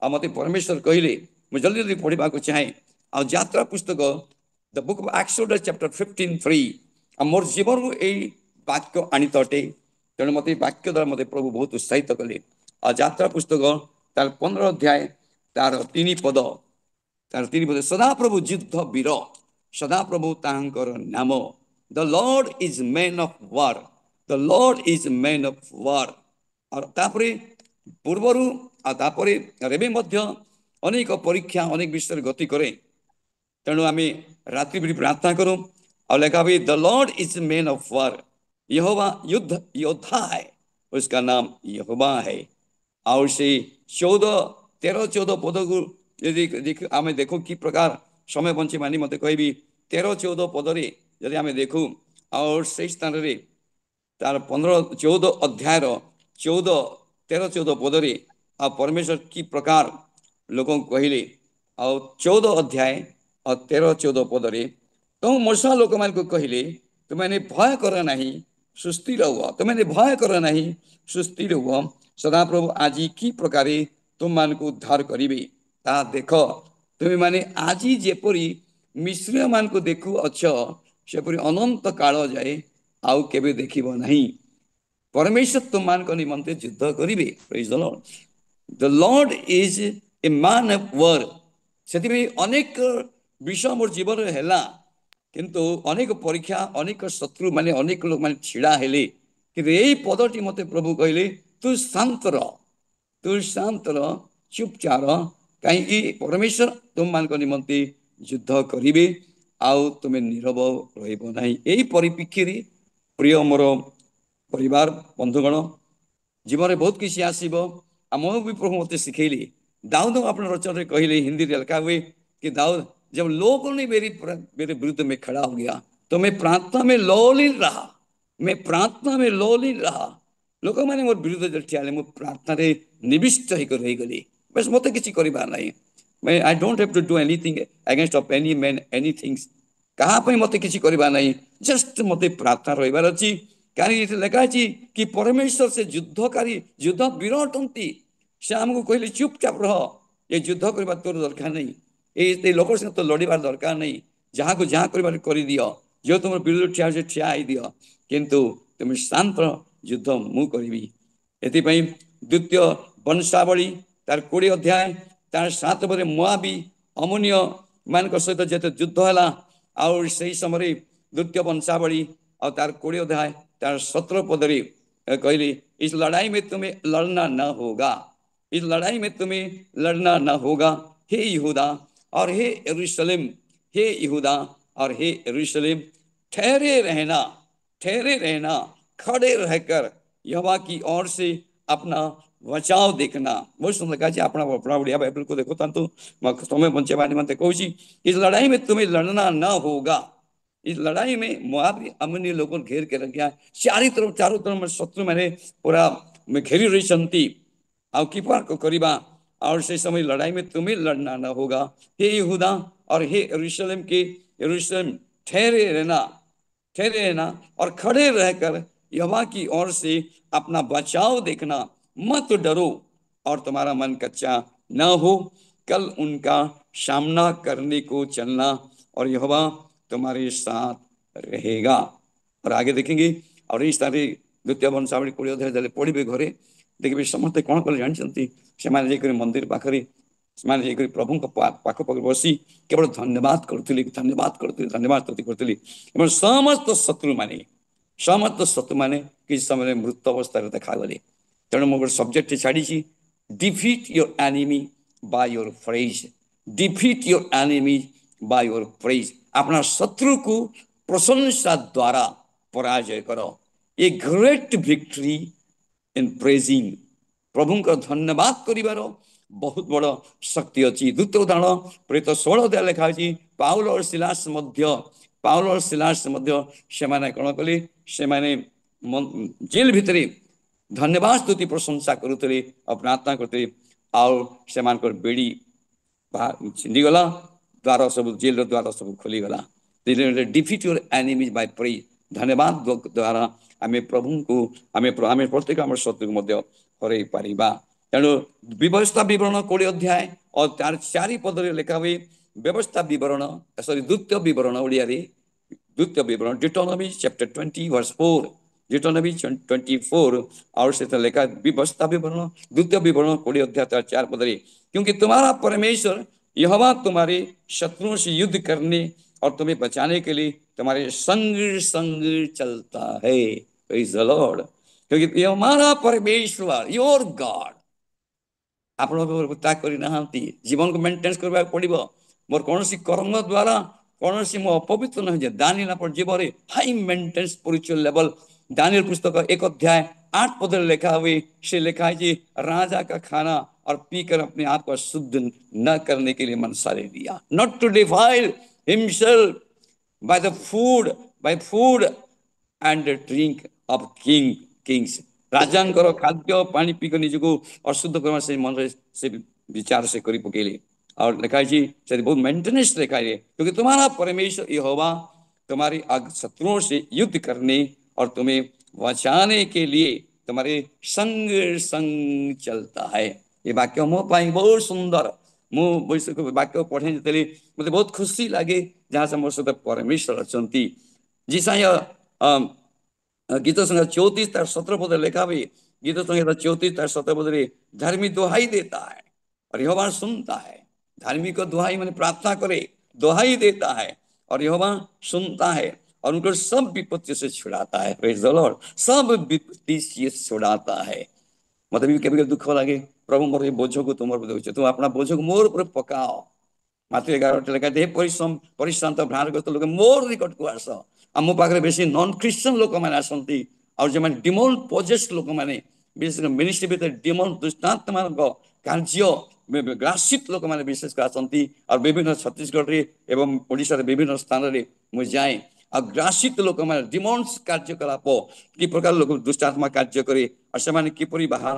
ଆଉ ମୋତେ ପରମେଶ୍ୱର କହିଲେ, ମୁଁ ଜଲ୍ଦି ଜଲ୍ଦି ପଢ଼ିବାକୁ ଚାହେଁ। ଆଉ ଯାତ୍ରା ପୁସ୍ତକ ଦ ବୁକ୍ ଅଫ୍ ଏକ୍ସୋଡସ୍ ଚାପ୍ଟର 15:3 ଆଉ ମୋର ଜୀବନରୁ ଏଇ ବାକ୍ୟ ଆଣିତ ଅଟେ। ତେଣୁ ମୋତେ ଏଇ ବାକ୍ୟ ଦ୍ୱାରା ମୋତେ ପ୍ରଭୁ ବହୁତ ଉତ୍ସାହିତ କଲେ। ଆଉ ଯାତ୍ରା ପୁସ୍ତକ ତାର 15 ଅଧ୍ୟାୟ ତାର 3 ପଦ, ତାର 3 ପଦ, ସଦାପ୍ରଭୁ ଯୁଦ୍ଧ ବୀର, ସଦାପ୍ରଭୁ ତାହାଙ୍କର ନାମ। The Lord is man of war, the Lord is man of war. ଆଉ ତାପରେ ପୂର୍ବରୁ ଆଉ ତାପରେ ଏବେ ମଧ୍ୟ ଅନେକ ପରୀକ୍ଷା ଅନେକ ବିଷୟରେ ଗତି କରେ। ତେଣୁ ଆମେ ରାତ୍ରି ପ୍ରାର୍ଥନା କରୁ। ଆଉ ଲେଖା ହୁଏ, the Lord is man of war, यहोवा युद्ध योद्धा है, उसका नाम यहोवा है। और से 13-14 ପଦକୁ ଯଦି ଆମେ ଦେଖୁ କି ପ୍ରକାର ସମୟ ବଞ୍ଚି ମାନି ମୋତେ କହିବି 13-14 ପଦରେ ଯଦି ଆମେ ଦେଖୁ, ଆଉ ସେଇ ସ୍ଥାନରେ ତାର 15-14 ଅଧ୍ୟାୟର 13-14 ପଦରେ ଆଉ ପରମେଶ୍ୱର କି ପ୍ରକାର ଲୋକଙ୍କୁ କହିଲେ। ଆଉ 14 ଅଧ୍ୟାୟ ଆଉ 13-14 ପଦରେ ତମ ମୂଷା ଲୋକମାନଙ୍କୁ କହିଲେ, ତୁମେମାନେ ଭୟ କର ନାହିଁ, ସୁସ୍ଥିର ହୁଅ। ତୁମେମାନେ ଭୟ କର ନାହିଁ, ସୁସ୍ଥିର ହୁଅ। ସଦାପ୍ରଭୁ ଆଜି କି ପ୍ରକାରେ ତୁମମାନଙ୍କୁ ଉଦ୍ଧାର କରିବେ ତାହା ଦେଖ। ତୁମେମାନେ ଆଜି ଯେପରି ମିଶ୍ରମାନଙ୍କୁ ଦେଖୁଅଛ, ସେପରି ଅନନ୍ତ କାଳ ଯାଏ ଆଉ କେବେ ଦେଖିବ ନାହିଁ। ପରମେଶ୍ୱର ତୁମମାନଙ୍କ ନିମନ୍ତେ ଯୁଦ୍ଧ କରିବେ। Praise the Lord. The Lord is a man of war. ସେଥିପାଇଁ ଅନେକ ବିଷୟ ମୋର ଜୀବନରେ ହେଲା, କିନ୍ତୁ ଅନେକ ପରୀକ୍ଷା, ଅନେକ ଶତ୍ରୁ ମାନେ, ଅନେକ ଲୋକମାନେ ଛିଡ଼ା ହେଲେ, କିନ୍ତୁ ଏଇ ପଦଟି ମୋତେ ପ୍ରଭୁ କହିଲେ, ତୁ ଶାନ୍ତ ରହ, ତୁ ଶାନ୍ତ ରହ, ଚୁପଚାପ ରହ, କାହିଁକି ପରମେଶ୍ୱର ତୁମମାନଙ୍କ ନିମନ୍ତେ ଯୁଦ୍ଧ କରିବେ ଆଉ ତୁମେ ନୀରବ ରହିବ ନାହିଁ। ଏଇ ପରିପ୍ରେକ୍ଷୀରେ ପ୍ରିୟ ମୋର परिवार बंधुगण, जीवन में बहुत किसी आसब। मैं भी प्रभु मत शिखेली। दाऊद अपने रचन कहले, हिंदी लिखा हुए कि दाऊद जब लोगों ने मेरे विरुद्ध में खड़ा हो गया तो मैं प्रार्थना में लौलीन रहा, मैं प्रार्थना में लौलीन रहा। लोक मैंने मोर विरुद्ध जब ठिया मु प्रार्थना निविष्ट होकर रहीगली। बस मत किसी करार ना, मैं I don't have to do anything against of any man any things. कहाँ मत किसी करवा ना, जस्ट मत प्रार्थना रहीबार अच्छी। कहीं लिखा कि परमेश्वर से युद्धकारी युद्ध वीर अटंती। से आमको कहले चुपचाप रह, ये युद्ध करने तोर दरकार नहीं, ये लोक संगे तो लड़ार दरकार नहीं, जहाँ को जहाँ कर दियो। जो तुम बिरुद्ध ठिया से ठिया दिय किंतु तुम शांत युद्ध मु करी एपाई द्वितीय वंशावली तार 20 अध्याय तार 7 पदे मोआबी अमोनिय मान सहित जिते युद्ध है और से समय द्वितीय वंशावली और तार 20 अध्याय तार 17 पदरी कहली इस लड़ाई में तुम्हें लड़ना न होगा, इस लड़ाई में तुम्हें लड़ना न होगा हे यहूदा और हे यरूशलेम, हे यहूदा और हे यरूशलेम, ठहरे रहना, ठहरे रहना, खड़े रहकर यहोवा की ओर से अपना बचाव देखना। बहुत सुंदर कहा अपना अपना बढ़िया बाइबल को देखो तंतु समय बंचे निमंते कहूँ इस लड़ाई में तुम्हें लड़ना न होगा। इस लड़ाई में मोआब अमोनी लोगों घेर के रख गया, चारों तरफ में शत्रु मैंने पूरा घेरी रही आउ किपर को करीबा और से समय लड़ाई में तुम्हें लड़ना न होगा हे यहूदा और हे यरूशलेम के यरूशलेम, ठहरे रहना, ठहरे रहना और खड़े रहकर यहोवा की ओर से अपना बचाव देखना, मत डरो और तुम्हारा मन कच्चा न हो, कल उनका सामना करने को चलना और यहोवा तुम्हारे साथ रहेगा। और आगे देखेंगे और इस तरह द्वितीय वंशावली 20 अध्याय पढ़े घरे देखिए समस्ते कौन कले जानते से मंदिर पाखे से प्रभु पाख पाख बसी केवल धन्यवाद करुली, धन्यवाद करुली, धन्यवाद स्तुति करुली। समस्त शत्रु मैंने किसी समय मृत अवस्था देखागले। तेणु मो गोटे सब्जेक्ट छाड़ी defeat your enemy by your praise, defeat your enemy by your praise, अपना शत्रु को प्रशंसा द्वारा पराजय करो। A great victory in praising, प्रभु का धन्यवाद करिवार बहुत बड़ शक्ति अच्छी। द्वितीय उदाहरण प्रेत 16 अध्याय लिखा पाउल और सिलास से कौन कले से जेल भितर धन्यवाद स्तुति प्रशंसा करुले और प्रार्थना करते और से बेड़ी छिंडीगला, द्वार सब जेल द्वार सब खोलीगला। Defeat your enemies by praise, धन्यवाद द्वारा आम प्रभु को आम प्रत्येक आम शत्रु हर पारिबा। तेणु व्यवस्था विवरण 20 अध्याय और तार 4 पदरे लिखा हुए व्यवस्था विवरण सॉरी द्वितीय विवरण ओडिया द्वितीय विवरण डिटोनॉमी चैप्टर 20 वर्स 4, डिटोनॉमी 24 और से लिखा व्यवस्था विवरण द्वितीय विवरण 20 अध्याय तार 4 पदरे, क्योंकि तुम्हारा परमेश्वर यहोवा तुम्हारे शत्रुओं से युद्ध करने और तुम्हें बचाने के लिए तुम्हारे संग संग चलता है। Praise the Lord. क्योंकि हमारा परमेश्वर योर गॉड आप जीवन को मेंटेनेंस करबा पड़िबो। मोर कौन कर्म द्वारा कौन मो अपवित्र न हो दानिएल जीवन high maintenance spiritual level. Daniel पुस्तक 1 अध्याय 8 पद लिखा हुए से लिखा है राजा का खाना और पीकर अपने आप को शुद्ध न करने के लिए मनसारे दिया, not to defile himself by the food and drink of kings. राजांकर खाद्य पानी पीक निजको अशुद्ध करवा से मन से विचार से करी पकेले और लिखा है बहुत मेंटेनेंस लिखा है, क्योंकि तुम्हारा परमेश्वर यहोवा तुम्हारे शत्रुओं से युद्ध करने और तुम्हें बचाने के लिए तुम्हारे संग संग चलता है। ये वाक्य मो पाई बहुत सुंदर, मु वाक्य पढ़े मतलब बहुत खुशी लगे जहाँ से मोर सहित परमेश्वर अच्छा। जिसाया गीत संहिता 34 तार 17 पद लिखा हुई, गीत संहिता 34 तार 17 पद धार्मिक दुहाई देता है और यहोवा सुनता है। धार्मिक को दुहाई मैंने प्रार्थना करे, दुहाई देता है और यहोवा सुनता है और उनको सब विपत्ति से छुड़ाता है। Praise the Lord. सब विपत्ति से छुड़ाता है। मतलब कभी दुख लगे प्रभु मोर ये बोझ को तुम तुम अपना बोझ को मोर पर पकाओ। माथु 11 लिखा हे परिश्रांत भ्रांतग्रस्त लोक मोर निकट को आस। आम पाखे बेसी नॉन क्रिश्चियन लोक मैंने आसती और जो डिमोन पोजेस्ट लोक मैंने विशेष मिनिस्ट्री भितर डिमोन दुष्टात्मा कार्य ग्रासित लोक मैंने विशेष आसती और विभिन्न छत्तीसगढ़ एवं ओडिशा विभिन्न स्थान में मुझे जाए और ग्रासित लोक मैंने डिमोन्स कार्यकलाप कि प्रकार लोक दुष्टात्मा कार्य करे और से किपरि बाहर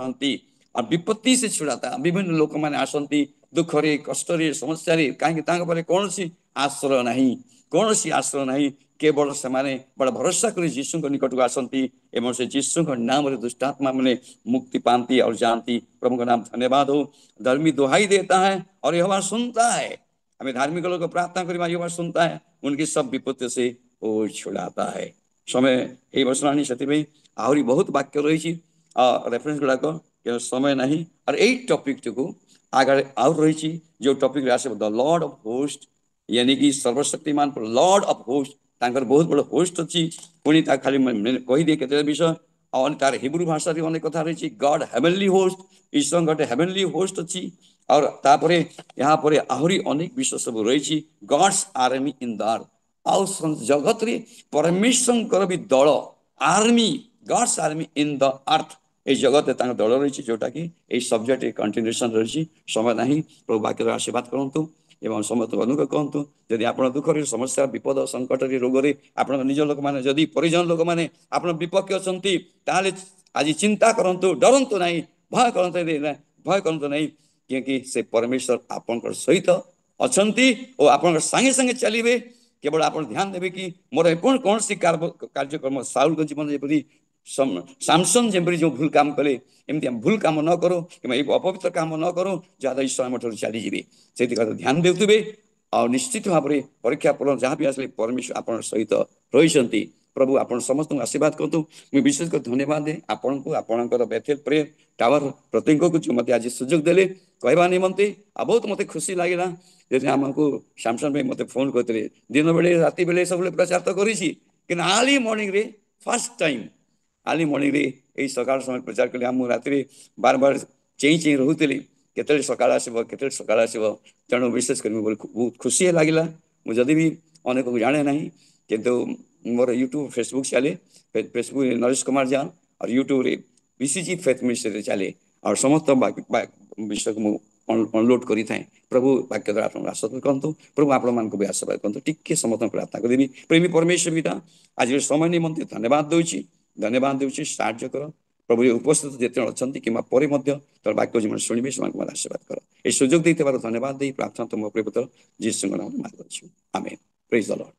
और विपत्ति से छुड़ाता। विभिन्न लोक मैंने आसती दुख रे कष्ट रे समस्या रे कहीं कौन सी आश्रय नहीं, कौन सी आश्रय नहीं, केवल से बड़ा भरोसा कर जीशु निकट को आसती एवं से जीशु नाम रे दुष्टात्मा मैंने मुक्ति पाती और जानती। प्रभु का नाम धन्यवाद हो। धर्मी दुहाई देता है और यहोवा सुनता है। हमें धार्मिक लोग को प्रार्थना करें, यहोवा सुनता है, उनकी सब विपत्ति से वो छुड़ाता है। समय यही बसलानी से आहरी बहुत वाक्य रही रेफरेन्स गुड़ाक समय ना और यही टपिक टी आगे आउ रही जो topic as the lord of host यानी कि सर्वशक्तिमान लॉर्ड ऑफ होस्ट तांकर बहुत बड़ होस्ट अच्छी पुणी खाली कहीदिए केते विषय और तार हिब्रू भाषा अनेक कथा रही गॉड हेवेनली होस्ट ईश्वर गोटे हेवेनली होस्ट अच्छी और तापर यहाँ पर आहरी अनेक विषय सब रही God's army in the earth आउ जगत रे परमेश्वर भी दल army God's army in the earth ये जगत दल रही जोटा कि यही सब्जेक्ट कंटिन्यूएशन रही समय ना प्रभु वाक्य आशीर्वाद करूँ एवं समस्त अनुग्रह कहतु जदि आप दुख समस्या विपद संकट रोग आप निज लोक मैंने जदि परिजन लोक मैंने आप विपक्ष अच्छा आज चिंता करूँ डरतु ना भय करतु ना क्योंकि से परमेश्वर आपण सहित अच्छा और आप संगे संगे चलिए केवल आप ध्यान देवे कि मोर कौन सी कार्यक्रम साउल को जीवन जपरी सामसन जपरी जो भूल काम कले एमती भूल काम न करो कि अपवित्र काम न करो जहाँ ईश्वर आम चलीजे से ध्यान देते आ निश्चित भाव में परीक्षा फल जहाँ भी आसे परमेश्वर आप सहित रही प्रभु आप समस्त आशीर्वाद करूँ मुझे विशेष धन्यवाद दे आपण को आपंकर बेथेल प्रेयर टावर प्रत्येक को जो मत आज सुजोग देले कहवा निमंते आ बहुत मत खुशी लगे जैसे आमको सैमसंग भाई मत फोन करते दिन बेले राति बेले सब प्रचार तो करी आर्ली मॉर्निंग रे फर्स्ट टाइम आर्ली मॉर्निंग रे यही सकाल समय प्रचार कले आम राति बार बार चेई रोली केते सकाल आसो केते सकाल आसो तेणु विशेष कर बहुत खुशी लगे मुझे भी अनेक को जाने ना किंतु मोर यूट्यूब फेसबुक चले फेसबुक नरेश कुमार जान और यूट्यूब रे बीसीजी फेथ मिनिस्ट्री चले और समस्त विषय को अनलोड करी थाए प्रभु वाक्य द्वारा आप आशीर्वाद करतु प्रभु आप भी आशीर्वाद करतु टिके समस्त प्रार्थना करी प्रेमी परमेश्वर पिता आज समय निमंत्रित धन्यवाद दूसरी साहाଯ୍य कर प्रभु उपस्थित जिते अच्छा कि तर वाक्य जो शुणे से आशीर्वाद कर ये सुजोग धन्यवाद दे प्रार्थना तुम प्रिय पुत्र जीसु नाम मांगुछु आमेन प्रेज द लॉर्ड।